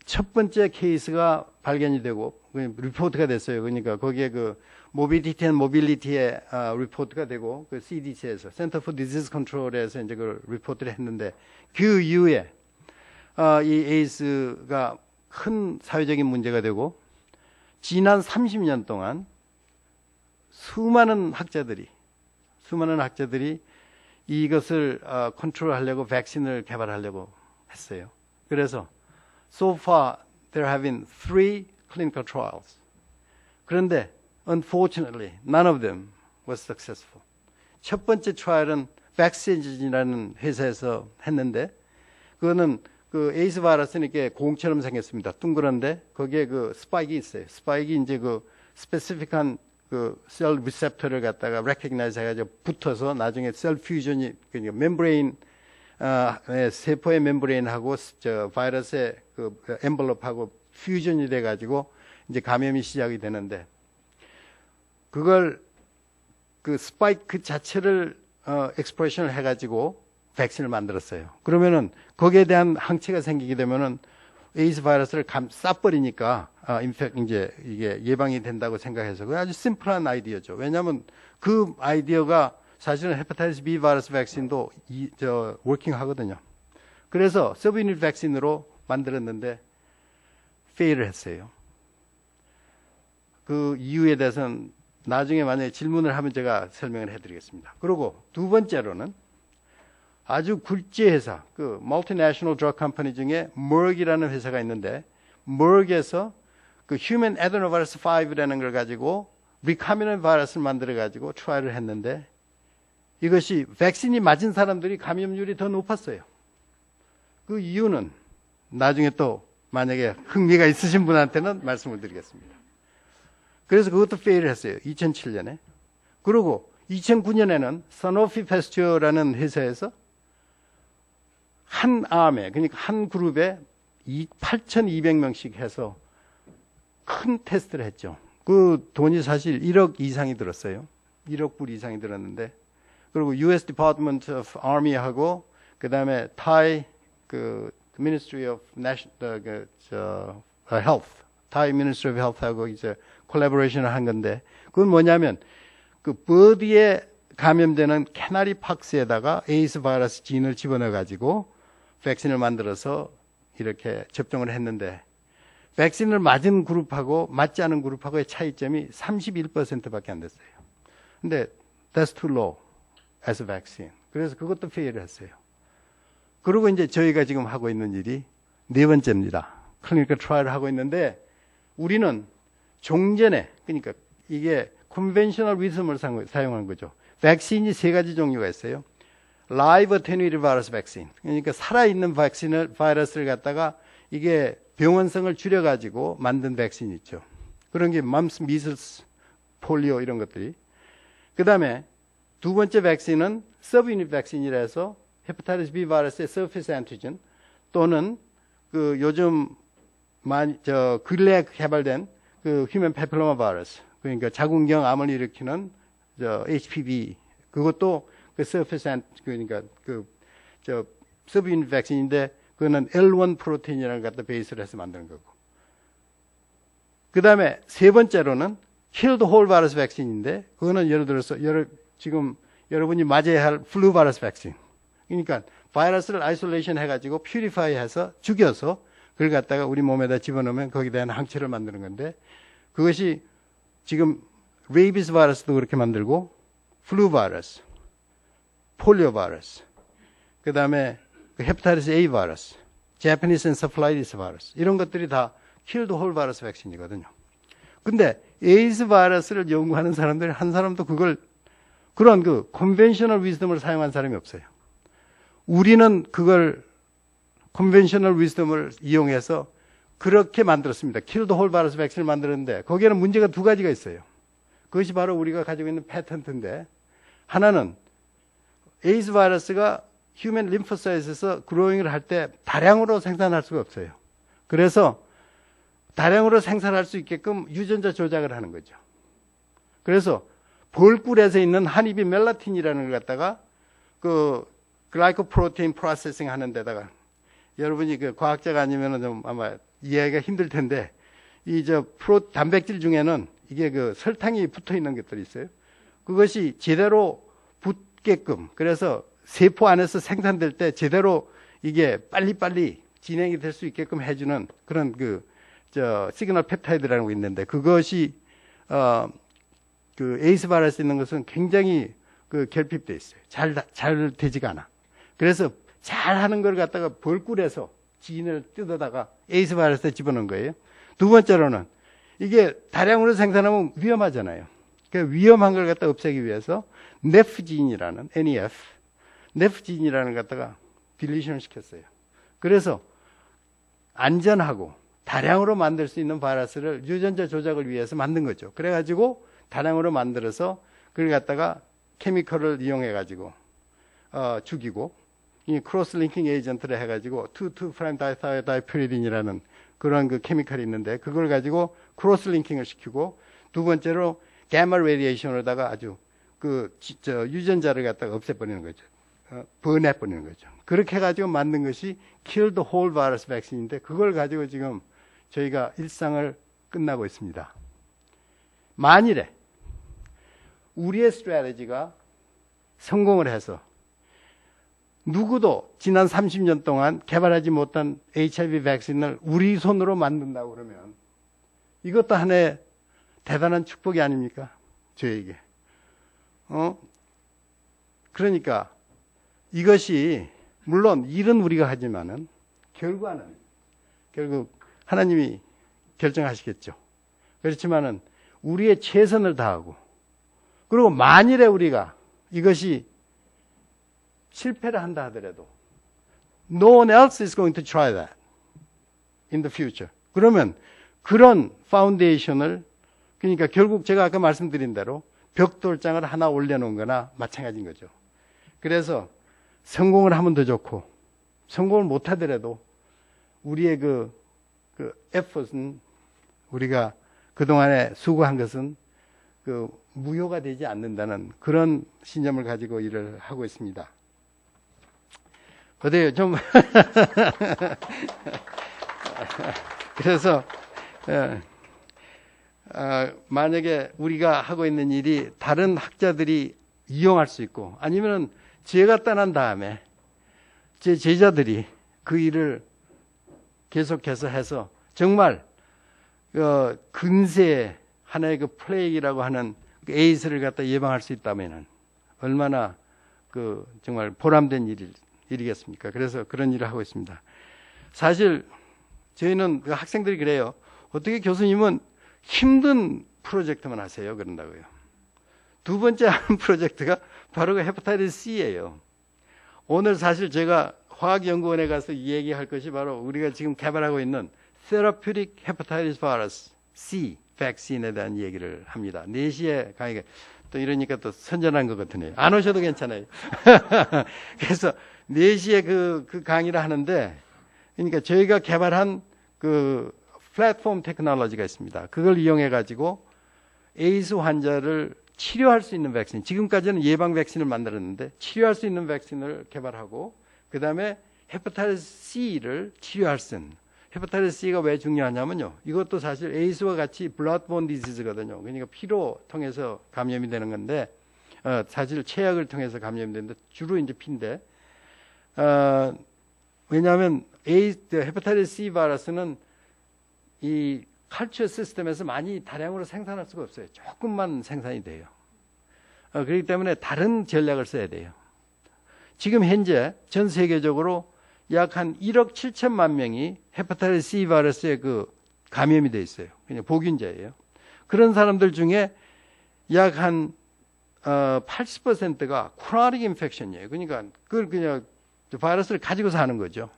첫 번째 케이스가 발견이 되고 리포트가 됐어요. 그러니까 거기에 그 모빌리티 앤 모빌리티의 리포트가 되고, 그 CDC에서 Center for Disease Control에서 이제 그 리포트를 했는데, 그 이후에 이 에이즈가 큰 사회적인 문제가 되고, 지난 30년 동안 수많은 학자들이 이것을 컨트롤하려고 백신을 개발하려고 했어요. 그래서 so far there have been 3 clinical trials. 그런데 unfortunately none of them was successful. 첫 번째 트라이얼은 백신이라는 회사에서 했는데, 그거는 그 에이즈 바이러스는 이렇게 공처럼 생겼습니다. 둥그런데 거기에 그 스파이크가 있어요. 스파이크가 이제 그 스페시픽한 그 셀 리셉터를 갖다가 레코그나이즈 해가지고 붙어서 나중에 셀 퓨전이, 그러니까 멤브레인, 세포의 멤브레인하고 저 바이러스의 그 엔벨롭하고 퓨전이 돼가지고 이제 감염이 시작이 되는데, 그걸 그 스파이크 자체를 엑스프레션을 해가지고 백신을 만들었어요. 그러면은 거기에 대한 항체가 생기게 되면은 에이즈 바이러스를 싸버리니까 이제 이게 예방이 된다고 생각해서, 그 아주 심플한 아이디어죠. 왜냐하면 그 아이디어가 사실은 헤파타이티스 B 바이러스 백신도 워킹 하거든요. 그래서 서브유닛 백신으로 만들었는데 페일을 했어요. 그 이유에 대해서는 나중에 만약에 질문을 하면 제가 설명을 해드리겠습니다. 그리고 두 번째로는 아주 굴지 회사, 그 멀티내셔널 드럭 컴퍼니 중에 Merck이라는 회사가 있는데, Merck에서 그 Human Adenovirus 5라는 걸 가지고 리카미넌 바이러스를 만들어 가지고 트라이를 했는데, 이것이 백신이 맞은 사람들이 감염률이 더 높았어요. 그 이유는 나중에 또 만약에 흥미가 있으신 분한테는 말씀을 드리겠습니다. 그래서 그것도 페일을 했어요. 2007년에. 그리고 2009년에는 서노피 패스처라는 회사에서 한 암에, 그러니까 한 그룹에 8,200명씩 해서 큰 테스트를 했죠. 그 돈이 사실 1억 이상이 들었어요. 1억 불 이상이 들었는데, 그리고 US Department of Army하고 그 다음에 타이 그 Ministry of Health, 타이 Ministry of Health하고 이제 콜라보레이션을 한 건데, 그건 뭐냐면 그 버드에 감염되는 캐나리 팍스에다가 에이스 바이러스 진을 집어넣어 가지고 백신을 만들어서 이렇게 접종을 했는데, 백신을 맞은 그룹하고 맞지 않은 그룹하고의 차이점이 31%밖에 안 됐어요. 근데 that's too low as a vaccine. 그래서 그것도 페일을 했어요. 그리고 이제 저희가 지금 하고 있는 일이 네 번째입니다. 클리니컬 트라이얼을 하고 있는데, 우리는 종전에, 그러니까 이게 컨벤셔널 위즘을 사용한 거죠. 백신이 세 가지 종류가 있어요. 라이브 어테뉴이티드 바이러스 백신, 그러니까 살아있는 바이러스를 갖다가 이게 병원성을 줄여가지고 만든 백신이 있죠. 그런 게 맘스, 미슬스, 폴리오 이런 것들이. 그 다음에 두 번째 백신은 서브유닛 백신이라 해서 헤파타이티스 B 바이러스의 서피스 안티젠 또는 그 요즘 근래에 개발된 그 휴먼 페필로마 바이러스, 그러니까 자궁경 암을 일으키는 HPV, 그것도 그 서피스 그러니까 서브유닛 백신인데, 그거는 L1 프로테인이라는 걸 갖다 베이스로 해서 만드는 거고. 그 다음에 세 번째로는 Kill the whole virus 백신인데, 그거는 예를 들어서 지금 여러분이 맞아야 할 플루 바이러스 백신. 그러니까 바이러스를 아이솔레이션 해가지고 퓨리파이 해서 죽여서 그걸 갖다가 우리 몸에다 집어넣으면 거기에 대한 항체를 만드는 건데, 그것이 지금 레이비스 바이러스도 그렇게 만들고 플루 바이러스, 폴리오 바이러스, 그 다음에 헤파타이티스 A 바이러스, 제퍼니스 엔세팔라이티스 바이러스, 이런 것들이 다 kill the whole 바이러스 백신이거든요. 근데 에이즈 바이러스를 연구하는 사람들이 한 사람도 그런 그 컨벤셔널 위즈덤을 사용한 사람이 없어요. 우리는 그걸 컨벤셔널 위즈덤을 이용해서 그렇게 만들었습니다. kill the whole 바이러스 백신을 만들었는데, 거기에는 문제가 두 가지가 있어요. 그것이 바로 우리가 가지고 있는 패턴트인데, 하나는 에이즈 바이러스가 휴먼 림포사이트에서 그로잉을 할 때 다량으로 생산할 수가 없어요. 그래서 다량으로 생산할 수 있게끔 유전자 조작을 하는 거죠. 그래서 벌꿀에서 있는 한입이 멜라틴이라는 걸 갖다가 그 글라이코프로테인 프로세싱 하는 데다가, 여러분이 그 과학자가 아니면은 좀 아마 이해하기가 힘들 텐데, 단백질 중에는 이게 그 설탕이 붙어 있는 것들이 있어요. 그것이 제대로 붙게끔, 그래서 세포 안에서 생산될 때 제대로 이게 빨리빨리 진행이 될 수 있게끔 해주는 그런 시그널 펩타이드라는 거 있는데, 그것이, 그 에이스 바이러스 있는 것은 굉장히 결핍돼 있어요. 잘 되지가 않아. 그래서 잘 하는 걸 갖다가 벌꿀에서 지인을 뜯어다가 에이스 바이러스에 집어넣은 거예요. 두 번째로는 이게 다량으로 생산하면 위험하잖아요. 그 위험한 걸 갖다 없애기 위해서 네프진이라는 네프진이라는 걸 갖다가 딜리션을 시켰어요. 그래서 안전하고 다량으로 만들 수 있는 바이러스를 유전자 조작을 위해서 만든 거죠. 그래가지고 다량으로 만들어서 그걸 갖다가 케미컬을 이용해가지고 죽이고, 이 크로스 링킹 에이전트를 해가지고 2,2' 다이pyridin이라는 그런 그 케미컬이 있는데, 그걸 가지고 크로스 링킹을 시키고, 두 번째로 가마 레디에이션으로다가 아주 유전자를 갖다가 없애버리는 거죠. 번해버리는 거죠. 그렇게 해가지고 만든 것이 kill the whole virus 백신인데, 그걸 가지고 지금 저희가 일상을 끝나고 있습니다. 만일에 우리의 스트래티지가 성공을 해서 누구도 지난 30년 동안 개발하지 못한 HIV 백신을 우리 손으로 만든다고 그러면 이것도 하나의 대단한 축복이 아닙니까? 저에게. 그러니까 이것이 물론 일은 우리가 하지만은 결국 하나님이 결정하시겠죠. 그렇지만은 우리의 최선을 다하고, 그리고 만일에 우리가 이것이 실패를 한다 하더라도 No one else is going to try that in the future. 그러면 그런 파운데이션을, 그러니까 결국 제가 아까 말씀드린 대로 벽돌장을 하나 올려놓은 거나 마찬가지인 거죠. 그래서 성공을 하면 더 좋고, 성공을 못하더라도 우리의 그 effort은, 우리가 그동안에 수고한 것은 무효가 되지 않는다는 그런 신념을 가지고 일을 하고 있습니다. 어때요? 좀 그래서 만약에 우리가 하고 있는 일이 다른 학자들이 이용할 수 있고, 아니면 제가 떠난 다음에 제 제자들이 그 일을 계속해서 해서 정말 근세의 하나의 그 플레이라고 하는 그 에이스를 갖다 예방할 수 있다면은 얼마나 정말 보람된 일이겠습니까? 그래서 그런 일을 하고 있습니다. 사실 저희는 학생들이 그래요. 어떻게 교수님은 힘든 프로젝트만 하세요? 그런다고요. 두 번째 하는 프로젝트가 바로 그 헤파타이티스 C예요. 오늘 사실 제가 화학연구원에 가서 얘기할 것이 바로 우리가 지금 개발하고 있는 Therapeutic Hepatitis Virus C 백신에 대한 얘기를 합니다. 4시에 강의가 또 이러니까 또 선전한 것 같으네요. 안 오셔도 괜찮아요. 그래서 4시에 그 강의를 하는데, 그러니까 저희가 개발한 그 플랫폼 테크놀로지가 있습니다. 그걸 이용해 가지고 에이즈 환자를 치료할 수 있는 백신, 지금까지는 예방 백신을 만들었는데 치료할 수 있는 백신을 개발하고, 그 다음에 헤파타이티스 C를 치료할 수 있는, 헤파타이티스 C가 왜 중요하냐면요, 이것도 사실 에이즈와 같이 블러드본 디지즈거든요. 그러니까 피로 통해서 감염이 되는 건데, 사실 체약을 통해서 감염이 되는데 주로 이제 피인데, 왜냐하면 헤파타이티스 C 바이러스는 이 칼처 시스템에서 많이 다량으로 생산할 수가 없어요. 조금만 생산이 돼요. 그렇기 때문에 다른 전략을 써야 돼요. 지금 현재 전 세계적으로 약 한 1억 7천만 명이 헤파타이티스 C 바이러스에 감염이 돼 있어요. 그냥 보균자예요. 그런 사람들 중에 약 한 80%가 크로닉 인펙션이에요. 그러니까 그걸 그냥 바이러스를 가지고 사는 거죠.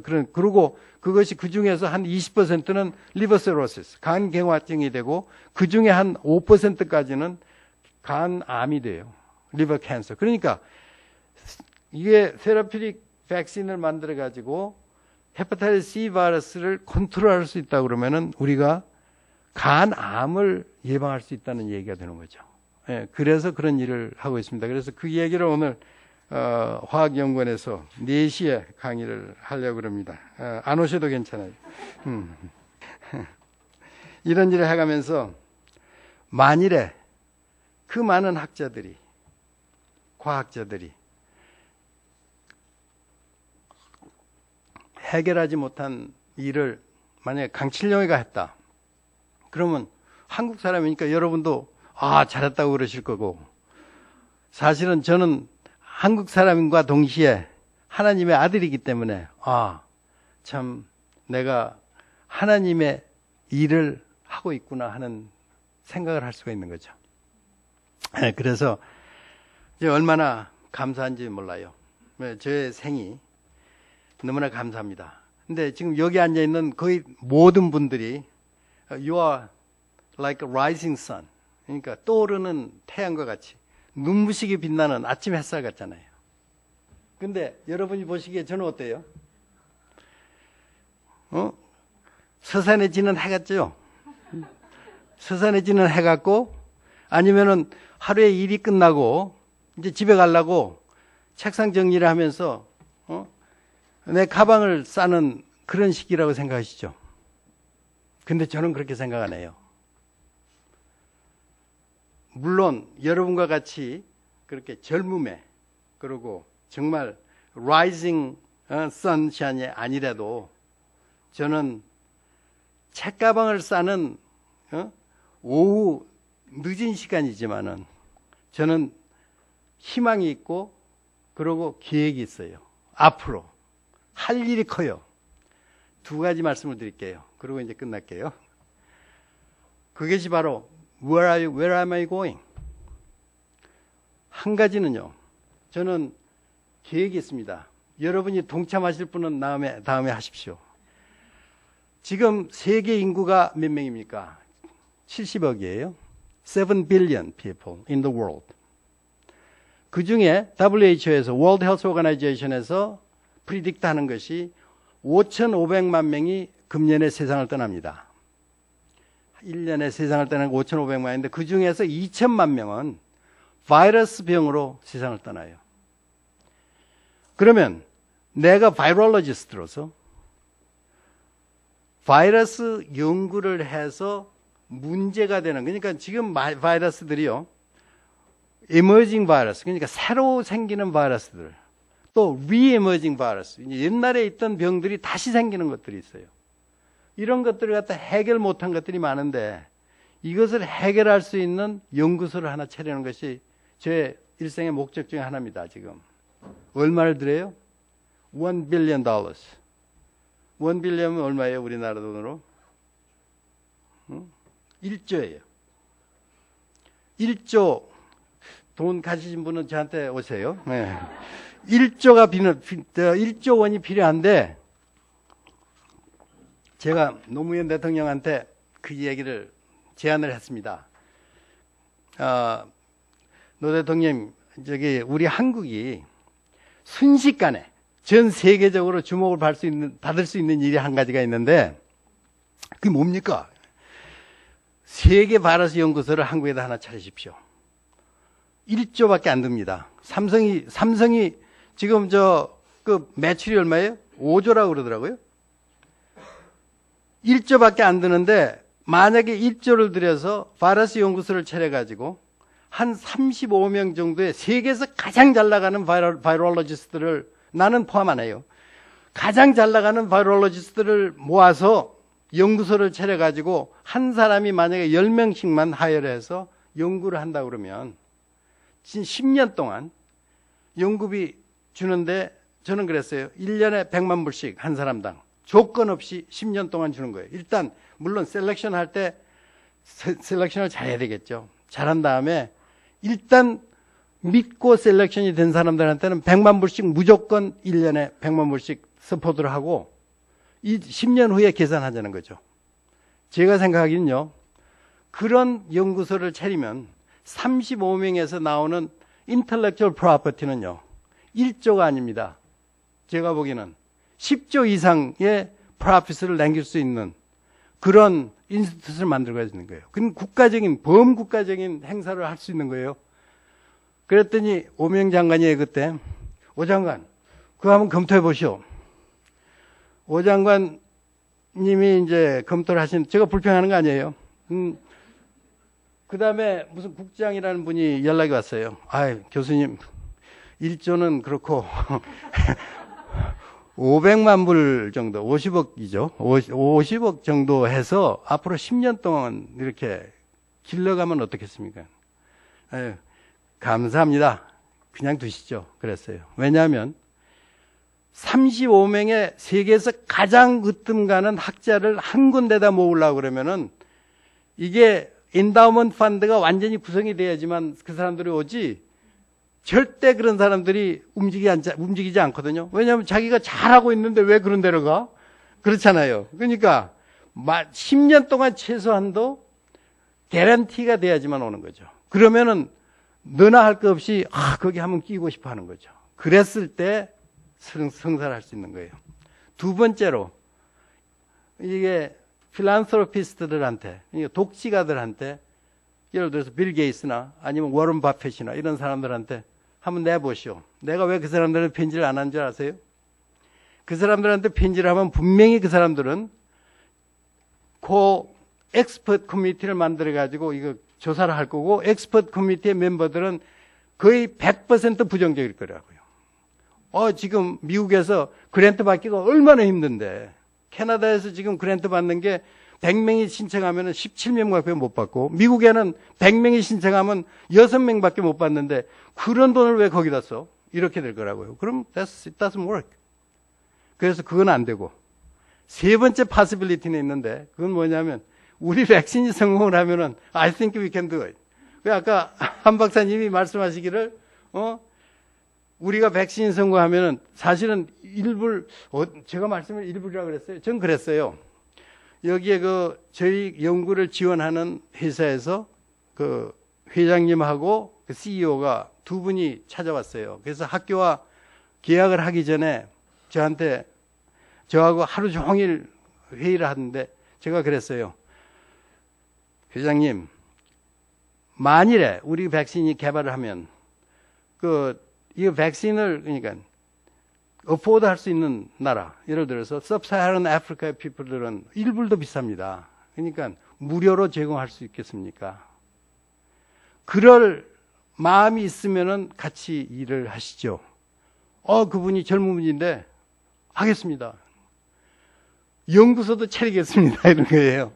그리고 그것이 그 중에서 한 20%는 리버 세로시스, 간 경화증이 되고, 그 중에 한 5%까지는 간암이 돼요. 리버 캔서. 그러니까 이게 세라피릭 백신을 만들어 가지고 헤파타이티스 C 바이러스를 컨트롤할 수 있다 그러면은 우리가 간암을 예방할 수 있다는 얘기가 되는 거죠. 그래서 그런 일을 하고 있습니다. 그래서 그 얘기를 오늘 화학연구원에서 4시에 강의를 하려고 합니다. 안 오셔도 괜찮아요. 이런 일을 해가면서 만일에 그 많은 학자들이, 과학자들이 해결하지 못한 일을 만약에 강칠영이가 했다. 그러면 한국 사람이니까 여러분도 잘했다고 그러실 거고, 사실은 저는 한국 사람과 동시에 하나님의 아들이기 때문에 참 내가 하나님의 일을 하고 있구나 하는 생각을 할 수가 있는 거죠. 그래서 이제 얼마나 감사한지 몰라요. 저의 생이 너무나 감사합니다. 근데 지금 여기 앉아 있는 거의 모든 분들이 You are like a rising sun. 그러니까 떠오르는 태양과 같이 눈부시게 빛나는 아침 햇살 같잖아요. 근데 여러분이 보시기에 저는 어때요? 서산해지는 해 같죠? 서산해지는 해 같고, 아니면은 하루에 일이 끝나고 이제 집에 가려고 책상 정리를 하면서 내 가방을 싸는 그런 시기라고 생각하시죠? 근데 저는 그렇게 생각 안 해요. 물론 여러분과 같이 그렇게 젊음에, 그리고 정말 rising sunshine이 아니라도 저는 책가방을 싸는 오후 늦은 시간이지만은 저는 희망이 있고, 그리고 계획이 있어요. 앞으로 할 일이 커요. 2가지 말씀을 드릴게요. 그리고 이제 끝날게요. 그것이 바로 Where am I going? 한 가지는요, 저는 계획이 있습니다. 여러분이 동참하실 분은 다음에 하십시오. 지금 세계 인구가 몇 명입니까? 70억이에요. 7 billion people in the world. 그 중에 WHO에서 World Health Organization에서 프리딕트 하는 것이 5,500만 명이 금년에 세상을 떠납니다. 1년에 세상을 떠나는 5,500만인데 그 중에서 2천만 명은 바이러스 병으로 세상을 떠나요. 그러면 내가 바이올로지스트로서 바이러스 연구를 해서 문제가 되는, 그러니까 지금 바이러스들이요, emerging 바이러스, 그러니까 새로 생기는 바이러스들, 또 re-emerging 바이러스, 옛날에 있던 병들이 다시 생기는 것들이 있어요. 이런 것들을 갖다 해결 못한 것들이 많은데 이것을 해결할 수 있는 연구소를 하나 차리는 것이 제 일생의 목적 중에 하나입니다. 지금 얼마를 들여요? $1 billion. 1 billion은 얼마예요? 우리나라 돈으로? 1조예요. 1조. 돈 가지신 분은 저한테 오세요. 네. 1조 원이 필요한데 제가 노무현 대통령한테 그 얘기를 제안을 했습니다. 노 대통령, 우리 한국이 순식간에 전 세계적으로 주목을 받을 수 있는 일이 한 가지가 있는데 그게 뭡니까? 세계 바이러스 연구소를 한국에다 하나 차리십시오. 1조밖에 안 듭니다. 삼성이 지금 그 매출이 얼마예요? 5조라고 그러더라고요. 1조밖에 안 드는데 만약에 1조를 들여서 바이러스 연구소를 차려가지고 한 35명 정도의 세계에서 가장 잘 나가는 바이올로지스트를, 나는 포함 안 해요, 가장 잘 나가는 바이올로지스트를 모아서 연구소를 차려가지고 한 사람이 만약에 10명씩만 하여를 해서 연구를 한다 그러면 10년 동안 연구비 주는데 저는 그랬어요. 1년에 100만 불씩 한 사람당 조건 없이 10년 동안 주는 거예요. 일단 물론 셀렉션 할 때 셀렉션을 잘해야 되겠죠. 잘한 다음에 일단 믿고 셀렉션이 된 사람들한테는 100만 불씩 무조건 1년에 100만 불씩 서포트를 하고 이 10년 후에 계산하자는 거죠. 제가 생각하기는요, 그런 연구소를 차리면 35명에서 나오는 intellectual property는요 1조가 아닙니다. 제가 보기에는 10조 이상의 프로핏을 남길 수 있는 그런 인스티튜트를 만들어야 되는 거예요. 그건 국가적인, 범국가적인 행사를 할 수 있는 거예요. 그랬더니 오명 장관이 그때, 오 장관, 그거 한번 검토해 보시오. 오 장관님이 이제 검토를 제가 불평하는 거 아니에요. 그 다음에 무슨 국장이라는 분이 연락이 왔어요. 교수님, 1조는 그렇고, 500만 불 정도, 50억이죠. 50억 정도 해서 앞으로 10년 동안 이렇게 길러가면 어떻겠습니까? 감사합니다. 그냥 두시죠. 그랬어요. 왜냐하면 35명의 세계에서 가장 으뜸 가는 학자를 한 군데다 모으려고 그러면은 이게 인다우먼트 펀드가 완전히 구성이 돼야지만 그 사람들이 오지, 절대 그런 사람들이 움직이지 않거든요. 왜냐하면 자기가 잘하고 있는데 왜 그런 데로 가? 그렇잖아요. 그러니까 10년 동안 최소한도 개런티가 돼야지만 오는 거죠. 그러면은 너나 할 거 없이 거기 한번 끼고 싶어 하는 거죠. 그랬을 때 성사를 할 수 있는 거예요. 두 번째로, 이게 필란트로피스트들한테, 독지가들한테, 예를 들어서 빌 게이츠나 아니면 워런 바펫이나 이런 사람들한테 한번 내보시오. 내가 왜 그 사람들한테 편지를 안 한 줄 아세요? 그 사람들한테 편지를 하면 분명히 그 사람들은 그 엑스퍼트 커뮤니티를 만들어가지고 이거 조사를 할 거고, 엑스퍼트 커뮤니티의 멤버들은 거의 100% 부정적일 거라고요. 지금 미국에서 그랜트 받기가 얼마나 힘든데, 캐나다에서 지금 그랜트 받는 게 100명이 신청하면 17명밖에 못 받고, 미국에는 100명이 신청하면 6명밖에 못 받는데 그런 돈을 왜 거기다 써? 이렇게 될 거라고요. 그럼 it doesn't work. 그래서 그건 안 되고, 세 번째 possibility는 있는데, 그건 뭐냐면 우리 백신이 성공을 하면은 I think we can do it. 그 아까 한 박사님이 말씀하시기를 우리가 백신 성공하면은 사실은 제가 말씀을 일부라고 그랬어요. 전 그랬어요. 여기에 저희 연구를 지원하는 회사에서 그 회장님하고 그 CEO가 두 분이 찾아왔어요. 그래서 학교와 계약을 하기 전에 저하고 하루 종일 회의를 하는데 제가 그랬어요. 회장님, 만일에 우리 백신이 개발을 하면 이 백신을 그러니까 어포드 할 수 있는 나라, 예를 들어서 서브사하란 아프리카의 피플들은 1불도 비쌉니다. 그러니까 무료로 제공할 수 있겠습니까? 그럴 마음이 있으면은 같이 일을 하시죠. 그분이 젊은 분인데 하겠습니다. 연구소도 차리겠습니다. 이런 거예요.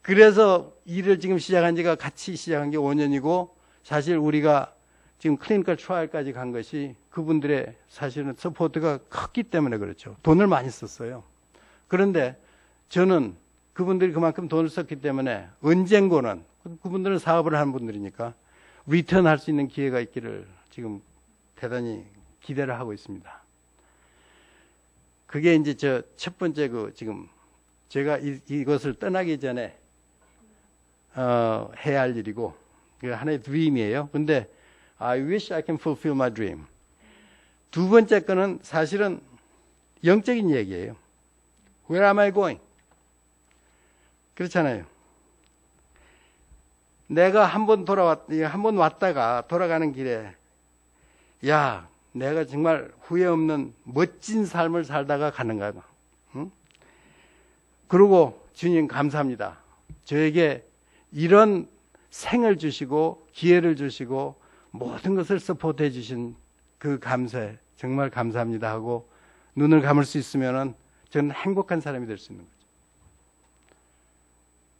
그래서 일을 지금 시작한 지가 같이 시작한 게 5년이고 사실 우리가 지금 클리니컬 트라이얼까지 간 것이 그분들의 사실은 서포트가 컸기 때문에 그렇죠. 돈을 많이 썼어요. 그런데 저는 그분들이 그만큼 돈을 썼기 때문에 언젠가는 그분들은 사업을 하는 분들이니까 리턴 할 수 있는 기회가 있기를 지금 대단히 기대를 하고 있습니다. 그게 이제 저 첫 번째 지금 제가 이것을 떠나기 전에 해야 할 일이고 하나의 드림이에요. 근데 I wish I can fulfill my dream. 두 번째 거는 사실은 영적인 얘기예요. Where am I going? 그렇잖아요. 내가 한 번 왔다가 돌아가는 길에 야, 내가 정말 후회 없는 멋진 삶을 살다가 가는가. 응? 그리고 주님 감사합니다. 저에게 이런 생을 주시고 기회를 주시고 모든 것을 서포트해 주신 그 감사에 정말 감사합니다 하고 눈을 감을 수 있으면은 저는 행복한 사람이 될 수 있는 거죠.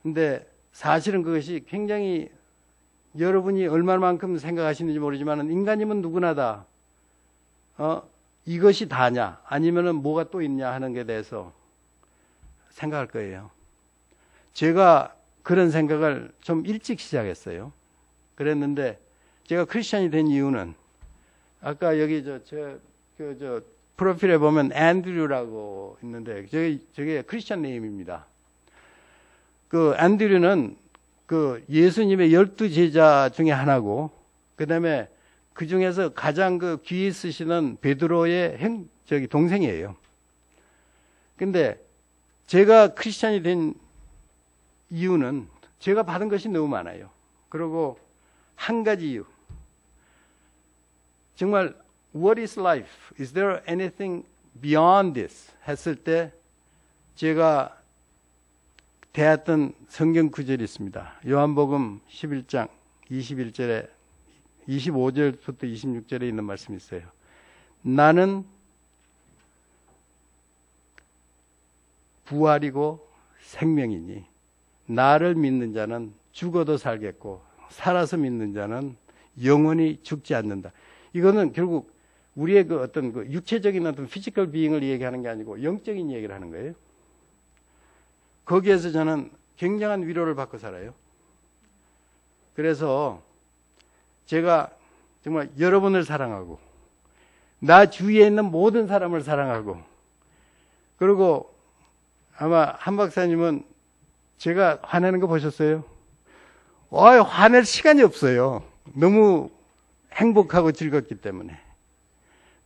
근데 사실은 그것이 굉장히 여러분이 얼마만큼 생각하시는지 모르지만 인간이면 누구나 다 이것이 다냐 아니면은 뭐가 또 있냐 하는 것에 대해서 생각할 거예요. 제가 그런 생각을 좀 일찍 시작했어요. 그랬는데 제가 크리스찬이 된 이유는 아까 여기 저 프로필에 보면 앤드류라고 있는데 저게 크리스찬 네임입니다. 그 앤드류는 그 예수님의 12제자 중에 하나고 그다음에 그 중에서 가장 그 귀히 쓰시는 베드로의 동생이에요. 근데 제가 크리스찬이 된 이유는 제가 받은 것이 너무 많아요. 그리고 한 가지 이유. 정말 What is life? Is there anything beyond this? 했을 때 제가 대했던 성경 구절이 있습니다. 요한복음 11장 21절에 25절부터 26절에 있는 말씀이 있어요. 나는 부활이고 생명이니 나를 믿는 자는 죽어도 살겠고 살아서 믿는 자는 영원히 죽지 않는다. 이거는 결국 우리의 그 어떤 그 육체적인 어떤 피지컬 비잉을 얘기하는 게 아니고 영적인 얘기를 하는 거예요. 거기에서 저는 굉장한 위로를 받고 살아요. 그래서 제가 정말 여러분을 사랑하고 나 주위에 있는 모든 사람을 사랑하고 그리고 아마 한 박사님은 제가 화내는 거 보셨어요? 화낼 시간이 없어요. 너무 행복하고 즐겁기 때문에.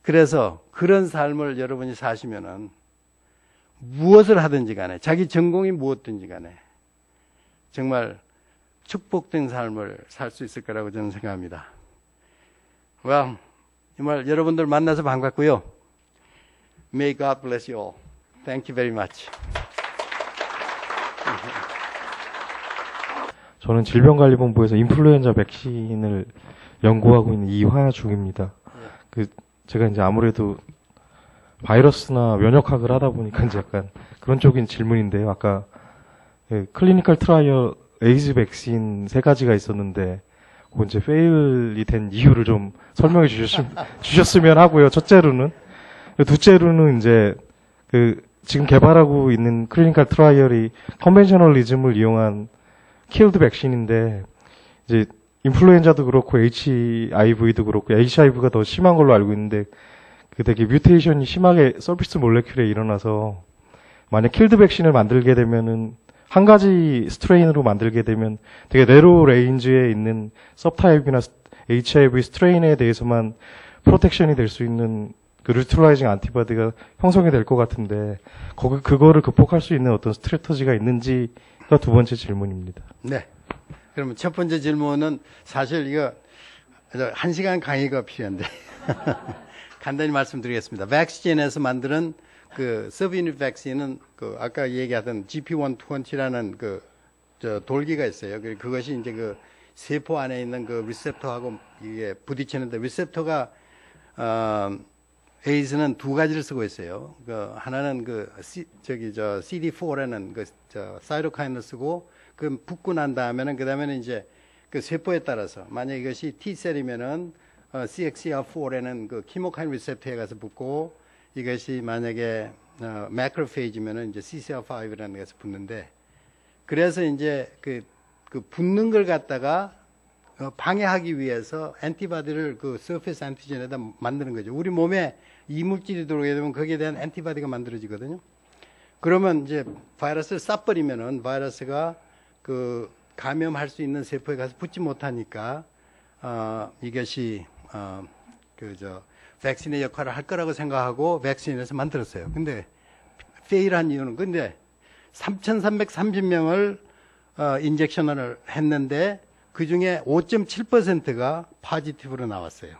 그래서 그런 삶을 여러분이 사시면은 무엇을 하든지 간에 자기 전공이 무엇든지 간에 정말 축복된 삶을 살 수 있을 거라고 저는 생각합니다. 정말 여러분들 만나서 반갑고요. May God bless you all. Thank you very much. 저는 질병관리본부에서 인플루엔자 백신을 연구하고 있는 이화중입니다. 제가 이제 아무래도 바이러스나 면역학을 하다 보니까 이제 약간 그런 쪽인 질문인데요. 아까 클리니컬 트라이얼 에이즈 백신 3가지가 있었는데 그건 이제 페일이 된 이유를 좀 설명해 주셨으면 하고요. 첫째로는. 둘째로는 이제 지금 개발하고 있는 클리니컬 트라이얼이 컨벤셔널리즘을 이용한 킬드 백신인데 이제 인플루엔자도 그렇고 HIV도 그렇고 HIV가 더 심한 걸로 알고 있는데 그 되게 뮤테이션이 심하게 서피스 몰레큘에 일어나서 만약 킬드 백신을 만들게 되면은 한 가지 스트레인으로 만들게 되면 되게 네로 레인지에 있는 서브타입이나 HIV 스트레인에 대해서만 프로텍션이 될 수 있는 그 뉴트럴라이징 안티바디가 형성이 될 것 같은데 그거를 극복할 수 있는 어떤 스트래터지가 있는지가 두 번째 질문입니다. 네. 그러면 첫 번째 질문은 사실 이거 1시간 강의가 필요한데 간단히 말씀드리겠습니다. 백신에서 만드는 그 서브유닛 백신은 그 아까 얘기하던 GP120라는 저 돌기가 있어요. 그것이 이제 그 세포 안에 있는 그 리셉터하고 이게 부딪히는데 리셉터가 에이즈는 두 가지를 쓰고 있어요. 하나는 CD4라는 사이토카인을 쓰고 그 붙고 난 다음에는 그다음에는 이제 그 세포에 따라서 만약 이것이 T셀이면은 CXCR4라는 그 키모카인 리셉터에 가서 붙고 이것이 만약에 매크로페이지면은 이제 CCR5라는 것에 붙는데 그래서 이제 그 붙는 걸 갖다가 방해하기 위해서 엔티바디를 그 서페이스 안티젠에다 만드는 거죠. 우리 몸에 이물질이 들어오게 되면 거기에 대한 엔티바디가 만들어지거든요. 그러면 이제 바이러스를 쏴버리면은 바이러스가 그 감염할 수 있는 세포에 가서 붙지 못하니까 이것이 백신의 역할을 할 거라고 생각하고 백신에서 만들었어요. 근데 페일한 이유는 근데 3,330명을 인젝션을 했는데 그 중에 5.7%가 파지티브로 나왔어요.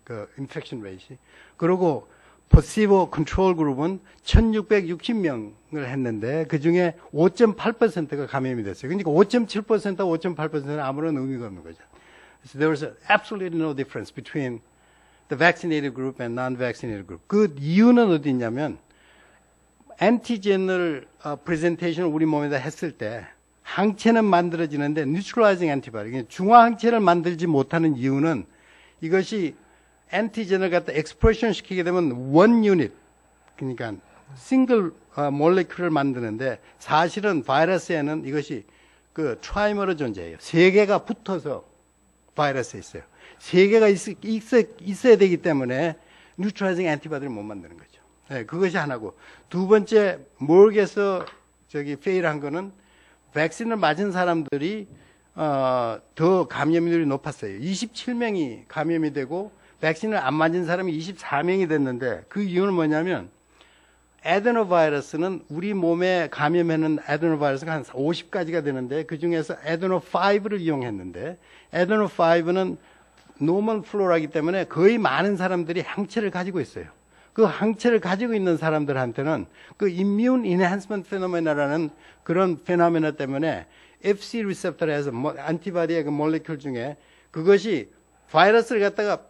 그 인펙션 레이시. 그리고 포시보 컨트롤 그룹은 1,660명을 했는데 그 중에 5.8%가 감염이 됐어요. 그러니까 5.7%와 5.8%는 아무런 의미가 없는 거죠. So there was absolutely no difference between the vaccinated group and non-vaccinated group. 그 이유는 어디 있냐면 엔티젠을 프레젠테이션을 우리 몸에다 했을 때 항체는 만들어지는데 뉴트럴라이징 엔티바디, 중화 항체를 만들지 못하는 이유는 이것이 엔티젠을 갖다 엑스프레션 시키게 되면 원 유닛, 그러니까 싱글 몰레큘을 만드는데 사실은 바이러스에는 이것이 그 트라이머로 존재해요. 세 개가 붙어서 바이러스에 있어요. 세 개가 있어야 되기 때문에 뉴트럴라이징 엔티바디를 못 만드는 거죠. 네, 그것이 하나고 두 번째 모르겠어 페일한 거는 백신을 맞은 사람들이 더 감염률이 높았어요. 27명이 감염이 되고 백신을 안 맞은 사람이 24명이 됐는데 그 이유는 뭐냐면 아데노바이러스는 우리 몸에 감염하는 아데노바이러스가 한 50가지가 되는데 그 중에서 아데노5를 이용했는데 아데노5는 노멀 플로라이기 때문에 거의 많은 사람들이 항체를 가지고 있어요. 그 항체를 가지고 있는 사람들한테는 그 immune enhancement phenomena라는 그런 페노메나 때문에 FC 리셉터를 해서 안티바디의 그 몰레큘 중에 그것이 바이러스를 갖다가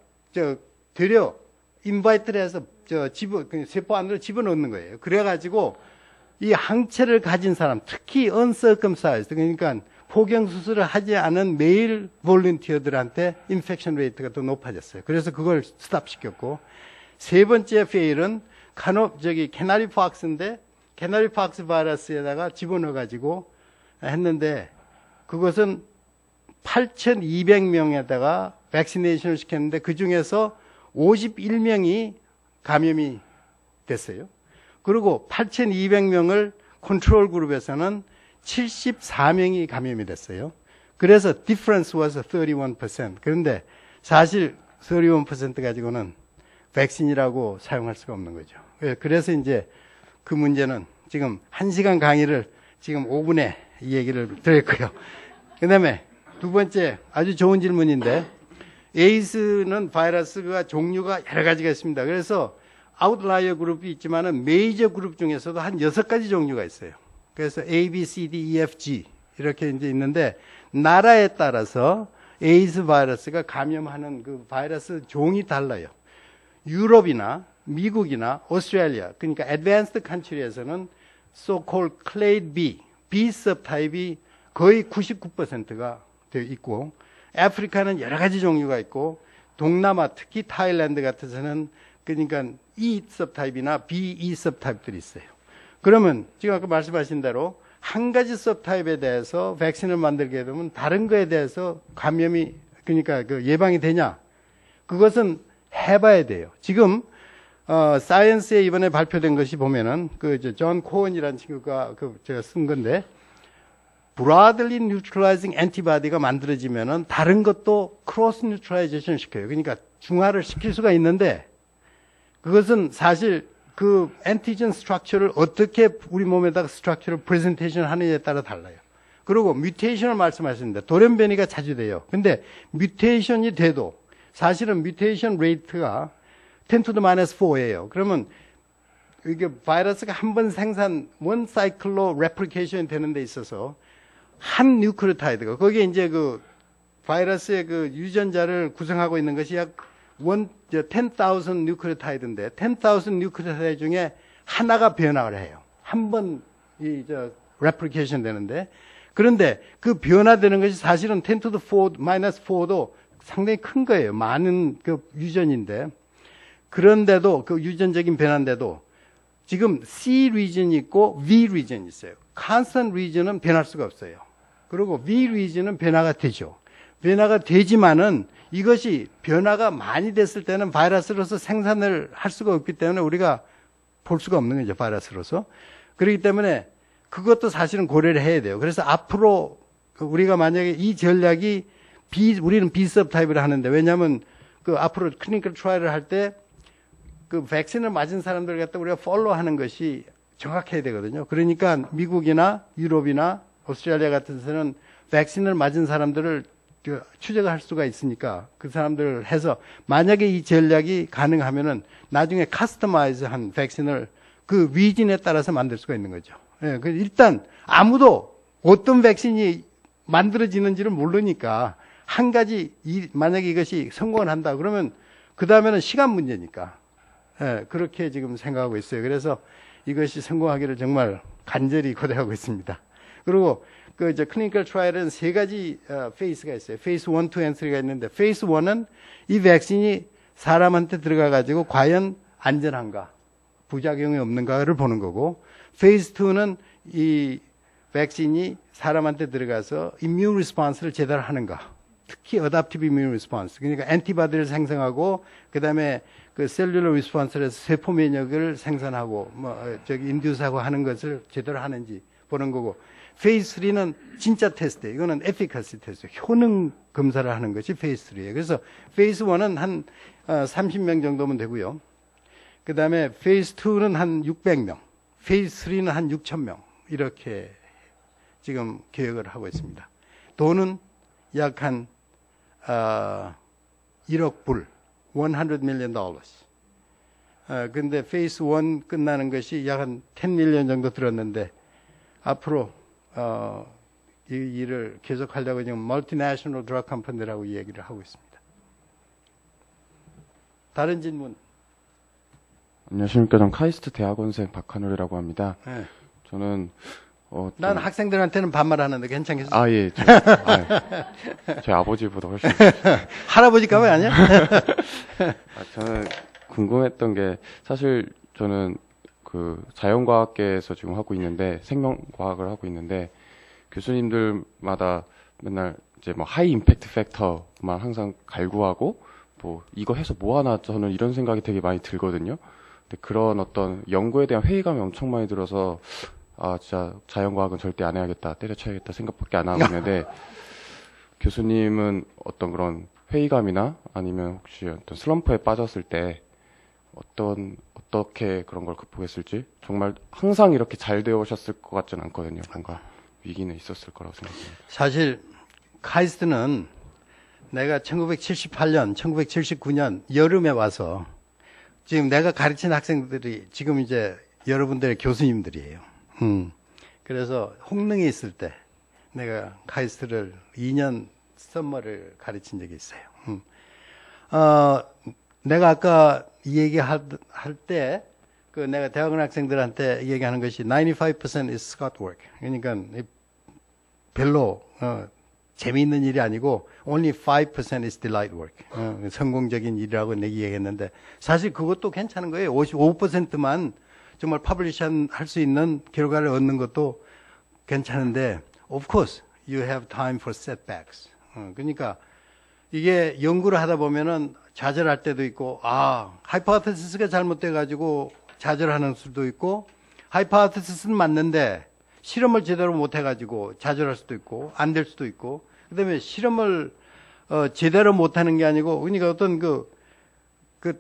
되려 인바이트를 해서 세포 안으로 집어넣는 거예요. 그래가지고 이 항체를 가진 사람, 특히 uncircumcised, 그러니까 포경 수술을 하지 않은 메일 볼런티어들한테 인펙션 레이트가 더 높아졌어요. 그래서 그걸 스탑시켰고 세 번째 페일은 캐나리 박스인데 캐나리 박스 바이러스에다가 집어넣어가지고 했는데 그것은 8,200명에다가 백시네이션을 시켰는데 그 중에서 51명이 감염이 됐어요. 그리고 8,200명을 컨트롤 그룹에서는 74명이 감염이 됐어요. 그래서 difference was 31%. 그런데 사실 31% 가지고는 백신이라고 사용할 수가 없는 거죠. 그래서 이제 그 문제는 지금 1시간 강의를 지금 5분에 이 얘기를 드렸고요. 그 다음에 두 번째 아주 좋은 질문인데 에이즈는 바이러스가 종류가 여러 가지가 있습니다. 그래서 아웃라이어 그룹이 있지만은 메이저 그룹 중에서도 한 6가지 종류가 있어요. 그래서 A, B, C, D, E, F, G 이렇게 이제 있는데 나라에 따라서 에이즈 바이러스가 감염하는 그 바이러스 종이 달라요. 유럽이나 미국이나 오스트레일리아, 그러니까 advanced country에서는 so-called clade B sub타입이 거의 99%가 되어 있고, 아프리카는 여러 가지 종류가 있고, 동남아, 특히 타일랜드 같은 데서는 그러니까 E sub타입이나 BE sub타입들이 있어요. 그러면 지금 아까 말씀하신 대로 한 가지 sub타입에 대해서 백신을 만들게 되면 다른 거에 대해서 감염이 그러니까 그 예방이 되냐? 그것은 해봐야 돼요. 지금 사이언스에 이번에 발표된 것이 보면은 존 코언이라는 친구가 제가 쓴 건데 broadly neutralizing antibody가 만들어지면은 다른 것도 cross neutralization 시켜요. 그러니까 중화를 시킬 수가 있는데 그것은 사실 그 antigen structure를 어떻게 우리 몸에다가 structure를 presentation 하느냐에 따라 달라요. 그리고 뮤테이션을 말씀하시는데 돌연변이가 자주 돼요. 근데 뮤테이션이 돼도 사실은 뮤테이션 레이트가 10 to the minus 4예요. 그러면 이게 바이러스가 한 번 원 사이클로 레플리케이션이 되는 데 있어서 한 뉴크리오타이드가 거기에 이제 그 바이러스의 그 유전자를 구성하고 있는 것이 약 10,000 뉴크리오타이드인데 10,000 뉴크리오타이드 중에 하나가 변화를 해요. 한 번 레플리케이션 되는데 그런데 그 변화되는 것이 사실은 10 to the 4 minus 4도 상당히 큰 거예요. 많은 그 유전인데 그런데도 그 유전적인 변화인데도 지금 C 리전이 있고 V 리전이 있어요. constant 리전은 변할 수가 없어요. 그리고 V 리전은 변화가 되죠. 변화가 되지만은 이것이 변화가 많이 됐을 때는 바이러스로서 생산을 할 수가 없기 때문에 우리가 볼 수가 없는 거죠. 바이러스로서. 그렇기 때문에 그것도 사실은 고려를 해야 돼요. 그래서 앞으로 우리가 만약에 이 전략이 우리는 비스업 타입을 하는데 왜냐하면 그 앞으로 클리니컬 트라이얼을 할 때 그 백신을 맞은 사람들 갖다 우리가 팔로우하는 것이 정확해야 되거든요. 그러니까 미국이나 유럽이나 오스트레일리아 같은 데서는 백신을 맞은 사람들을 추적할 수가 있으니까 그 사람들을 해서 만약에 이 전략이 가능하면은 나중에 커스터마이즈한 백신을 그 위진에 따라서 만들 수가 있는 거죠. 예, 일단 아무도 어떤 백신이 만들어지는지를 모르니까 한 가지 만약에 이것이 성공을 한다 그러면 그 다음에는 시간 문제니까 예, 그렇게 지금 생각하고 있어요. 그래서 이것이 성공하기를 정말 간절히 고대하고 있습니다. 그리고 클리니컬 트라이얼은 세 가지 페이스가 있어요. 페이스 1, 2, and 3가 있는데 페이스 1은 이 백신이 사람한테 들어가 가지고 과연 안전한가, 부작용이 없는가를 보는 거고 페이스 2는 이 백신이 사람한테 들어가서 이뮤 리스폰스를 제대로 하는가. 특히 어답티브 이뮤 리스폰스. 그러니까 엔티바디를 생성하고 그다음에 그 셀룰러 리스폰스를 해서 세포 면역을 생산하고 인듀스하고 하는 것을 제대로 하는지 보는 거고 페이스 3는 진짜 테스트예요. 이거는 에피커시 테스트. 효능 검사를 하는 것이 페이스 3예요. 그래서 페이스 1은 한 30명 정도면 되고요. 그다음에 페이스 2는 한 600명. 페이스 3는 한 6,000명. 이렇게 지금 계획을 하고 있습니다. 돈은 약 한 1억 불, $100 million. 근데 페이스 1 끝나는 것이 약 한 10 million 정도 들었는데 앞으로 이 일을 계속하려고 지금 멀티내셔널 드럭 컴퍼니라고 얘기를 하고 있습니다. 다른 질문? 안녕하십니까. 저는 카이스트 대학원생 박한울이라고 합니다. 네. 저는 난 학생들한테는 반말하는데 괜찮겠어요? 아, 예. 저희 아버지보다 훨씬. 할아버지 가면 아니야? 저는 궁금했던 게, 사실 저는 그 자연과학계에서 지금 하고 있는데, 생명과학을 하고 있는데, 교수님들마다 맨날 이제 뭐 하이 임팩트 팩터만 항상 갈구하고, 뭐 이거 해서 뭐 하나 저는 이런 생각이 되게 많이 들거든요. 근데 그런 어떤 연구에 대한 회의감이 엄청 많이 들어서, 진짜 자연과학은 절대 안 해야겠다, 때려쳐야겠다 생각밖에 안 하고 있는데, 교수님은 어떤 그런 회의감이나 아니면 혹시 어떤 슬럼프에 빠졌을 때 어떻게 그런 걸 극복했을지 정말 항상 이렇게 잘 되어 오셨을 것 같지는 않거든요. 뭔가 위기는 있었을 거라고 생각합니다. 사실 카이스트는 내가 1978년, 1979년 여름에 와서 지금 내가 가르친 학생들이 지금 이제 여러분들의 교수님들이에요. 그래서 홍릉에 있을 때 내가 카이스트를 2년 썸머를 가르친 적이 있어요. 내가 아까 이 얘기할 때, 내가 대학원 학생들한테 얘기하는 것이 95% is Scott work. 그러니까 별로 재미있는 일이 아니고 only 5% is delight work. 성공적인 일이라고 내가 얘기했는데 사실 그것도 괜찮은 거예요. 55%만 정말 퍼블리시 할 수 있는 결과를 얻는 것도 괜찮은데 of course you have time for setbacks. 그러니까 이게 연구를 하다 보면은 좌절할 때도 있고, 하이포테시스가 잘못돼가지고 좌절하는 수도 있고, 하이포테시스는 맞는데 실험을 제대로 못해가지고 좌절할 수도 있고, 안 될 수도 있고, 그 다음에 실험을 제대로 못하는 게 아니고, 그러니까 어떤 그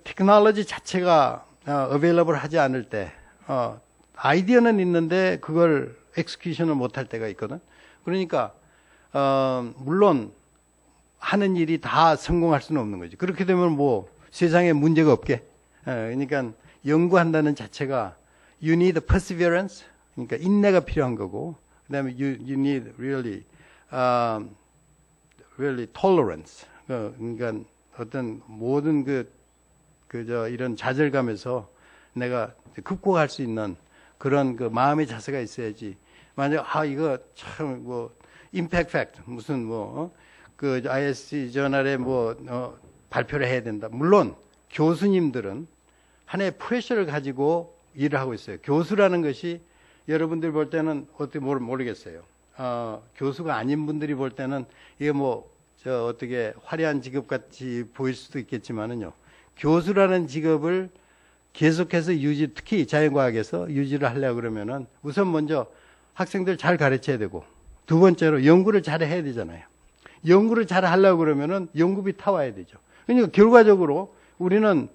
테크놀로지 자체가 available 하지 않을 때, 아이디어는 있는데 그걸 execution을 못할 때가 있거든. 그러니까 물론 하는 일이 다 성공할 수는 없는 거지. 그렇게 되면 뭐 세상에 문제가 없게. 그러니까 연구한다는 자체가 you need perseverance, 그러니까 인내가 필요한 거고, 그다음에 you need really tolerance. 그러니까 어떤 모든 이런 좌절감에서 내가 극복할 수 있는 그런 그 마음의 자세가 있어야지. 만약 이거 참 임팩트 팩트 무슨 그 ISC 저널에 발표를 해야 된다. 물론 교수님들은 하나의 프레셔를 가지고 일을 하고 있어요. 교수라는 것이 여러분들 볼 때는 어떻게 모르겠어요. 교수가 아닌 분들이 볼 때는 이게 어떻게 화려한 직업 같이 보일 수도 있겠지만은요. 교수라는 직업을 계속해서 특히 자연과학에서 유지를 하려고 그러면은 우선 먼저 학생들 잘 가르쳐야 되고, 두 번째로 연구를 잘 해야 되잖아요. 연구를 잘 하려고 그러면은 연구비 타와야 되죠. 그러니까 결과적으로 우리는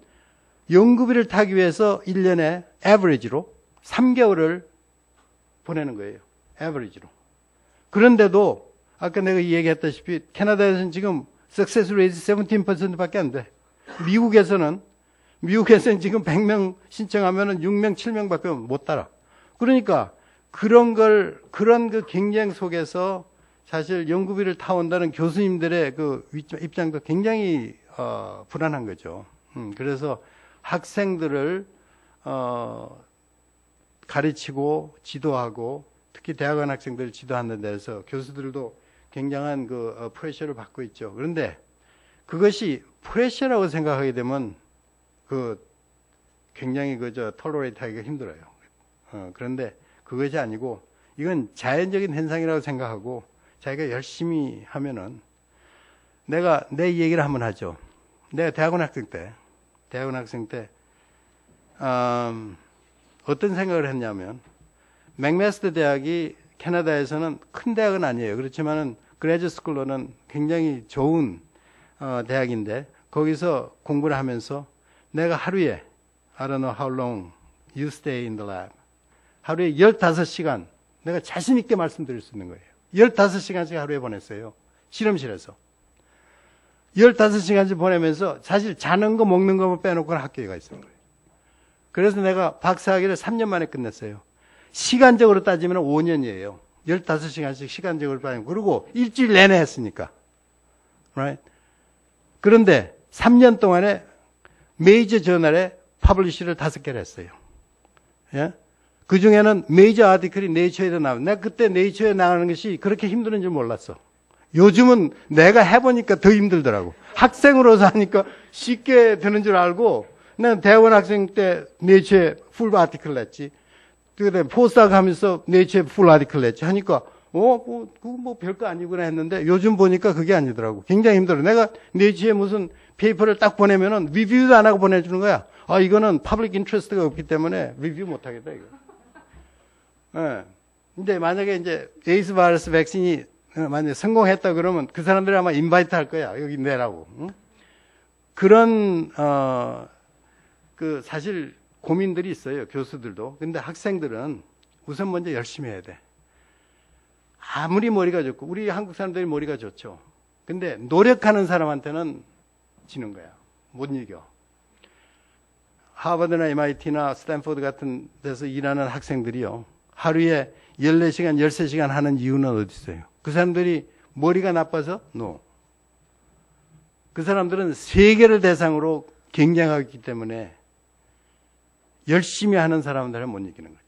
연구비를 타기 위해서 1년에 average로 3개월을 보내는 거예요. average로. 그런데도 아까 내가 얘기했다시피 캐나다에서는 지금 success rate 17%밖에 안 돼. 미국에서는 지금 100명 신청하면은 6명, 7명밖에 못 따라. 그러니까 그런 그 경쟁 속에서 사실 연구비를 타온다는 교수님들의 그 입장도 굉장히 불안한 거죠. 그래서 학생들을 가르치고 지도하고 특히 대학원 학생들을 지도하는 데서 교수들도 굉장한 그 프레셔를 받고 있죠. 그런데 그것이 프레셔라고 생각하게 되면 굉장히 톨러레이트 하기가 힘들어요. 그런데 그것이 아니고 이건 자연적인 현상이라고 생각하고 자기가 열심히 하면은 내가 내 얘기를 한번 하죠. 내가 대학원 학생 때 어떤 생각을 했냐면 맥마스터 대학이 캐나다에서는 큰 대학은 아니에요. 그렇지만은 그레이드 스쿨로는 굉장히 좋은 대학인데 거기서 공부를 하면서 내가 하루에 I don't know how long you stay in the lab. 하루에 15시간 내가 자신 있게 말씀드릴 수 있는 거예요. 15시간씩 하루에 보냈어요. 실험실에서. 15시간씩 보내면서 사실 자는 거 먹는 거만 빼놓고는 학교에 가 있는 거예요. 그래서 내가 박사학위를 3년 만에 끝냈어요. 시간적으로 따지면 5년이에요. 15시간씩 시간적으로 따지면. 그리고 일주일 내내 했으니까. Right? 그런데 3년 동안에 메이저 저널에 퍼블리시를 5개를 했어요. 예? 그 중에는 메이저 아티클이 네이처에도 나와요. 내가 그때 네이처에 나가는 것이 그렇게 힘든 줄 몰랐어. 요즘은 내가 해보니까 더 힘들더라고. 학생으로서 하니까 쉽게 되는 줄 알고, 내가 대학원 학생 때 네이처에 풀 아티클 냈지. 그다음에 포스닥 하면서 네이처에 풀 아티클 냈지. 하니까, 그거 별거 아니구나 했는데, 요즘 보니까 그게 아니더라고. 굉장히 힘들어. 내가 네이처에 무슨 페이퍼를 딱 보내면은 리뷰도 안 하고 보내주는 거야. 이거는 퍼블릭 인트레스트가 없기 때문에 리뷰 못 하겠다, 이거. 예. 근데 만약에 이제 에이스 바이러스 백신이 만약에 성공했다 그러면 그 사람들이 아마 인바이트 할 거야. 여기 내라고. 응? 그런, 사실 고민들이 있어요. 교수들도. 근데 학생들은 우선 먼저 열심히 해야 돼. 아무리 머리가 좋고, 우리 한국 사람들이 머리가 좋죠. 근데 노력하는 사람한테는 지는 거야. 못 이겨. 하버드나 MIT나 스탠포드 같은 데서 일하는 학생들이요. 하루에 14시간, 13시간 하는 이유는 어디 있어요? 그 사람들이 머리가 나빠서? No. 그 사람들은 세계를 대상으로 경쟁하기 때문에 열심히 하는 사람들은 못 이기는 거죠.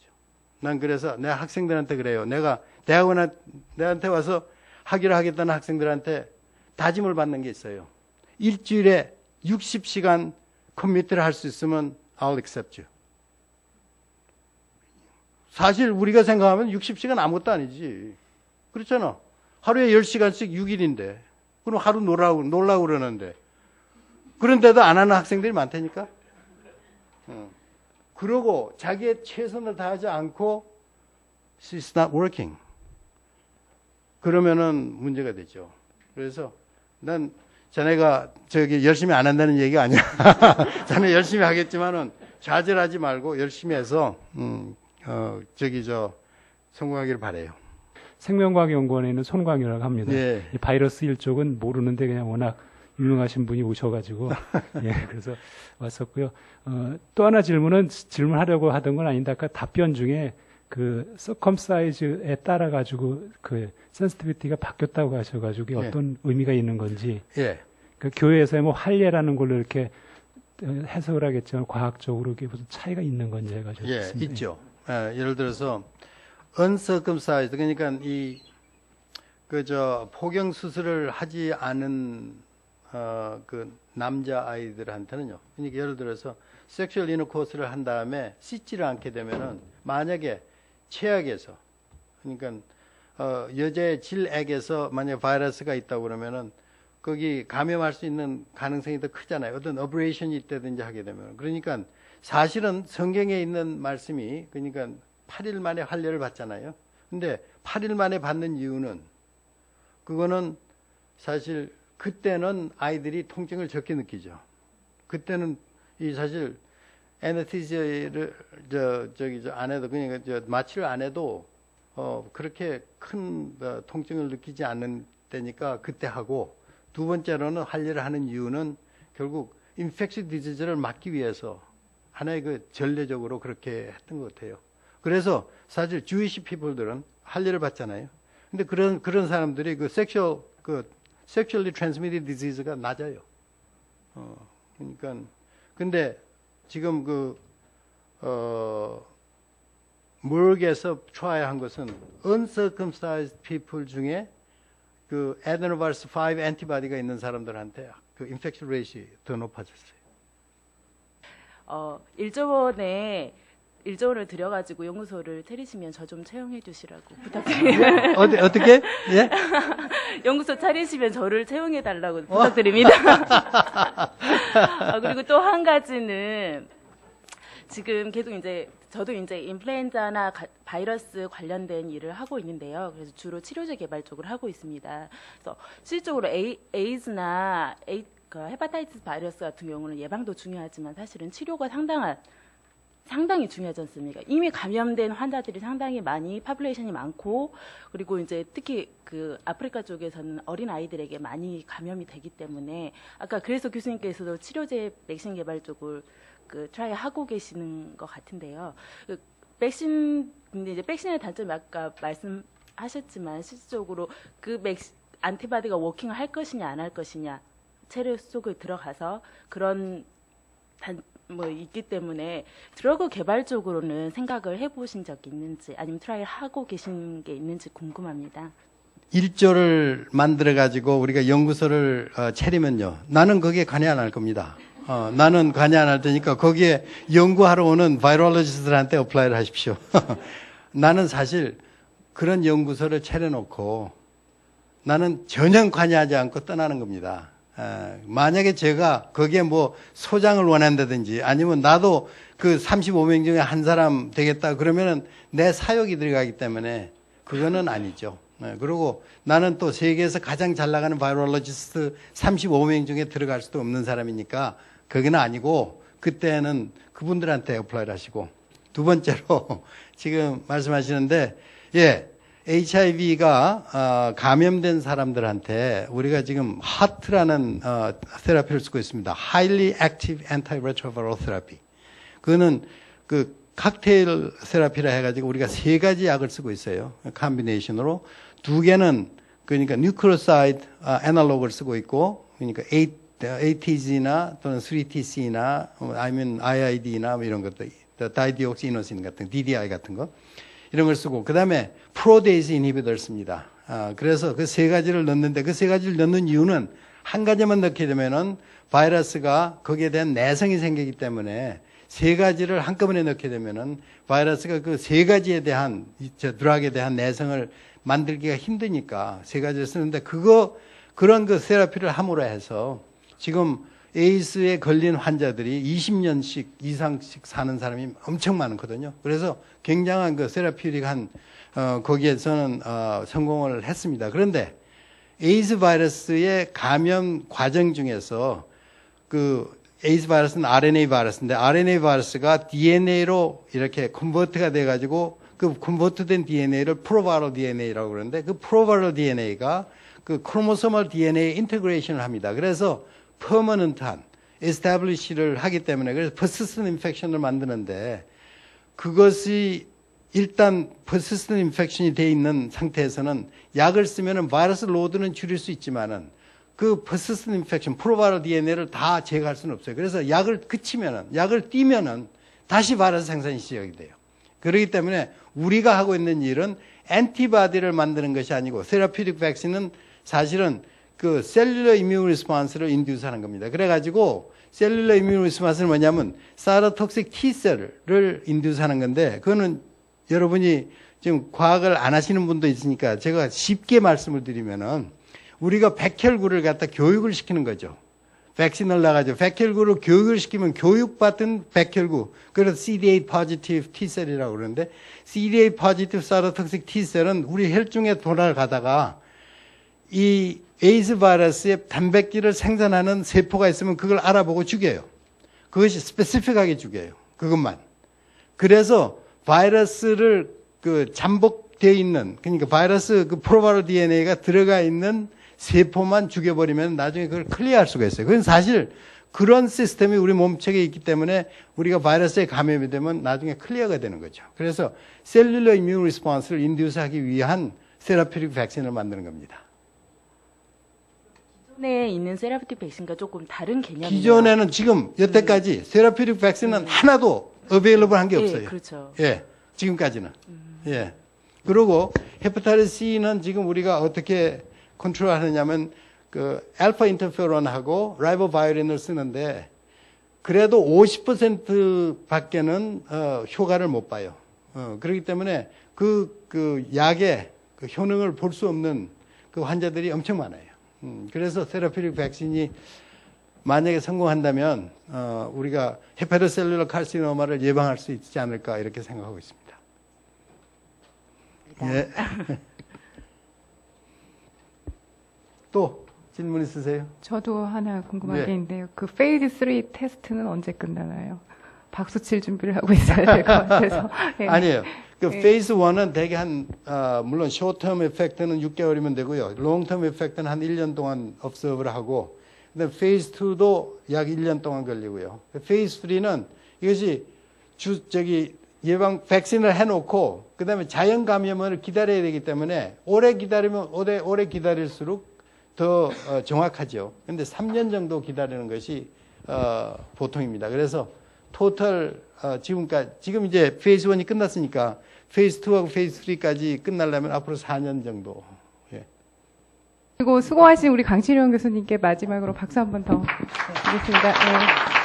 난 그래서 내가 학생들한테 그래요. 내가 내한테 와서 학위를 하겠다는 학생들한테 다짐을 받는 게 있어요. 일주일에 60시간 커미트를 할 수 있으면 I'll accept you. 사실 우리가 생각하면 60시간 아무것도 아니지. 그렇잖아. 하루에 10시간씩 6일인데. 그럼 하루 놀라고 그러는데. 그런데도 안 하는 학생들이 많다니까. 그러고 자기의 최선을 다하지 않고 It's not working. 그러면은 문제가 되죠. 그래서 난 자네가 열심히 안 한다는 얘기가 아니야. 자네 열심히 하겠지만은 좌절하지 말고 열심히 해서 성공하기를 바래요. 생명과학연구원에는 손광이라고 합니다. 예. 이 바이러스 일족은 모르는데 그냥 워낙 유명하신 분이 오셔가지고 예, 그래서 왔었고요. 또 하나 질문하려고 하던 건 아닌데 아까 답변 중에 그 서컴사이즈에 따라 가지고 그 센시티비티가 바뀌었다고 하셔가지고 예. 어떤 의미가 있는 건지 예. 그 교회에서 뭐 할례라는 걸로 이렇게 해석을 하겠지만 과학적으로 이게 무슨 차이가 있는 건지 해가지고 예, 있죠. 예를 들어서 uncircumcised 그러니까 포경 수술을 하지 않은 그 남자 아이들한테는요. 그러니까 예를 들어서 섹슈얼 인터코스를 한 다음에 씻지를 않게 되면은 만약에 체액에서 그러니까 여자의 질액에서 만약 바이러스가 있다고 그러면은 거기 감염할 수 있는 가능성이 더 크잖아요. 어떤 어브레이션이 있다든지 하게 되면. 그러니까 사실은 성경에 있는 말씀이 그러니까 8일 만에 할례를 받잖아요. 근데 8일 만에 받는 이유는 그거는 사실 그때는 아이들이 통증을 적게 느끼죠. 그때는 이 사실 애네스티지를 안 해도 그러니까 마취를 안 해도 그렇게 큰 통증을 느끼지 않는 때니까 그때 하고 두 번째로는 할례를 하는 이유는 결국 인펙션 디지즈를 막기 위해서 하나의 그 전례적으로 그렇게 했던 것 같아요. 그래서 사실 주이시 피플들은 할례를 받잖아요. 근데 그런 사람들이 sexually transmitted disease가 낮아요. 그러니까 근데 지금 모르게서 트라이한 것은 uncircumcised people 중에 그 adenovirus 5 엔티바디가 있는 사람들한테 그 인펙션 레이시 더 높아졌어요. 1조원을 들여가지고 연구소를 차리시면 저 좀 채용해 주시라고 부탁드립니다. 어떻게? 예? 연구소 차리시면 저를 채용해 달라고 부탁드립니다. 그리고 또 한 가지는 지금 계속 저도 인플루엔자나 바이러스 관련된 일을 하고 있는데요. 그래서 주로 치료제 개발 쪽을 하고 있습니다. 그래서 실질적으로 에이즈나 헤파타이티스 바이러스 같은 경우는 예방도 중요하지만 사실은 치료가 상당히 중요하지 않습니까? 이미 감염된 환자들이 상당히 많이 파퓰레이션이 많고 그리고 특히 그 아프리카 쪽에서는 어린 아이들에게 많이 감염이 되기 때문에 아까 그래서 교수님께서도 치료제 백신 개발 쪽을 트라이 하고 계시는 것 같은데요. 근데 백신의 단점이 아까 말씀하셨지만 실질적으로 안티바디가 워킹을 할 것이냐 안 할 것이냐 체류 속에 들어가서 그런 있기 때문에 드러그 개발 쪽으로는 생각을 해보신 적이 있는지 아니면 트라이를 하고 계신 게 있는지 궁금합니다. 1조를 만들어가지고 우리가 연구소를 차리면요. 나는 거기에 관여 안 할 겁니다. 나는 관여 안 할 테니까 거기에 연구하러 오는 바이올로지스트들한테 어플라이를 하십시오. 나는 사실 그런 연구소를 차려놓고 나는 전혀 관여하지 않고 떠나는 겁니다. 만약에 제가 거기에 소장을 원한다든지 아니면 나도 그 35명 중에 한 사람 되겠다 그러면은 내 사역이 들어가기 때문에 그거는 아니죠. 그리고 나는 또 세계에서 가장 잘 나가는 바이올로지스트 35명 중에 들어갈 수도 없는 사람이니까 그게는 아니고 그때는 그분들한테 어플라이를 하시고 두 번째로 지금 말씀하시는데 HIV가 감염된 사람들한테 우리가 지금 HAART라는 테라피를 쓰고 있습니다. Highly Active Antiretroviral Therapy. 그거는 그 칵테일 테라피라 해가지고 우리가 3가지 약을 쓰고 있어요. 컴비네이션으로 2개는 그러니까 뉴클로사이드 애널로그를 쓰고 있고 그러니까 ATG나 또는 3TC나 아니면 IID나 이런 것들, 다이디옥시이노신 같은 DDI 같은 거. 이런 걸 쓰고 그다음에 프로테이스 이니비터를 씁니다. 그래서 그 3가지를 넣는데 그 3가지를 넣는 이유는 한 가지만 넣게 되면은 바이러스가 거기에 대한 내성이 생기기 때문에 3가지를 한꺼번에 넣게 되면은 바이러스가 그 3가지에 대한 드락에 대한 내성을 만들기가 힘드니까 3가지를 쓰는데 그런 그 세라피를 함으로 해서 지금 에이즈에 걸린 환자들이 20년씩 이상씩 사는 사람이 엄청 많거든요. 그래서 굉장한 그 세라피릭한 거기에서는 성공을 했습니다. 그런데 에이즈 바이러스의 감염 과정 중에서 그 에이즈 바이러스는 RNA 바이러스인데 RNA 바이러스가 DNA로 이렇게 컨버트가 돼가지고 그 컨버트된 DNA를 프로바이럴 DNA라고 그러는데 그 프로바이럴 DNA가 그 크로모소멀 DNA 인테그레이션을 합니다. 그래서 퍼머넌트한 에스타블리시를 하기 때문에 그래서 persistent infection을 만드는데 그것이 일단 persistent infection이 돼 있는 상태에서는 약을 쓰면은 바이러스 로드는 줄일 수 있지만은 그 persistent infection, 프로바이럴 DNA를 다 제거할 수는 없어요. 그래서 약을 그치면은, 약을 띄면은 다시 바이러스 생산이 시작이 돼요. 그렇기 때문에 우리가 하고 있는 일은 엔티바디를 만드는 것이 아니고 세라피틱 백신은 사실은 그 셀룰러 이뮤 리스폰스를 인듀스하는 겁니다. 그래가지고 셀룰러 이뮤 리스폰스는 뭐냐면 사이토톡식 T셀을 인듀스하는 건데 그거는 여러분이 지금 과학을 안 하시는 분도 있으니까 제가 쉽게 말씀을 드리면은 우리가 백혈구를 갖다 교육을 시키는 거죠. 백신을 나가죠. 백혈구를 교육을 시키면 교육받은 백혈구. 그래서 CD8 positive T셀이라고 그러는데 CD8 positive 사이토톡식 T셀은 우리 혈중에 돌아가다가 이 에이즈 바이러스의 단백질을 생산하는 세포가 있으면 그걸 알아보고 죽여요. 그것이 스페시픽하게 죽여요. 그것만. 그래서 바이러스를 그 잠복되어 있는, 그러니까 바이러스 그 프로바이럴 DNA가 들어가 있는 세포만 죽여버리면 나중에 그걸 클리어할 수가 있어요. 그건 사실 그런 시스템이 우리 몸체에 있기 때문에 우리가 바이러스에 감염이 되면 나중에 클리어가 되는 거죠. 그래서 셀룰러 이뮤 리스폰스를 인듀스하기 위한 세라피틱 백신을 만드는 겁니다. 기존에 있는 세라피틱 백신과 조금 다른 개념이에요. 기존에는 지금 여태까지 세라피틱 백신은 하나도 어베일러블 한 게 없어요. 예, 그렇죠. 예, 지금까지는. 예. 그리고 헤파타이티스 C는 지금 우리가 어떻게 컨트롤 하느냐면 그 알파 인터페론하고 라이보바이린을 쓰는데 그래도 50% 밖에는 효과를 못 봐요. 그렇기 때문에 그 약의 그 효능을 볼 수 없는 그 환자들이 엄청 많아요. 그래서 세라피틱 백신이 만약에 성공한다면 우리가 헤파토셀룰러 칼시노마를 예방할 수 있지 않을까 이렇게 생각하고 있습니다. 예. 또 질문 있으세요? 저도 하나 궁금한 네. 게 있는데요. 그 페이즈 3 테스트는 언제 끝나나요? 박수 칠 준비를 하고 있어야 될 것 같아서. 예. 아니에요. 그 네. 페이즈 1은 대개 물론 쇼텀 에펙트는 6개월이면 되고요. 롱텀 에펙트는 한 1년 동안 업서브를 하고, 근데 페이즈 2도 약 1년 동안 걸리고요. 페이즈 3는 이것이 예방 백신을 해놓고 그다음에 자연 감염을 기다려야 되기 때문에 오래 기다리면 오래 기다릴수록 더 정확하죠. 근데 3년 정도 기다리는 것이 보통입니다. 그래서 토탈 지금 이제 페이즈 1이 끝났으니까 페이즈 2하고 페이즈 3까지 끝나려면 앞으로 4년 정도. 예. 그리고 수고하신 우리 강신영 교수님께 마지막으로 박수 한 번 더 드리겠습니다. 네.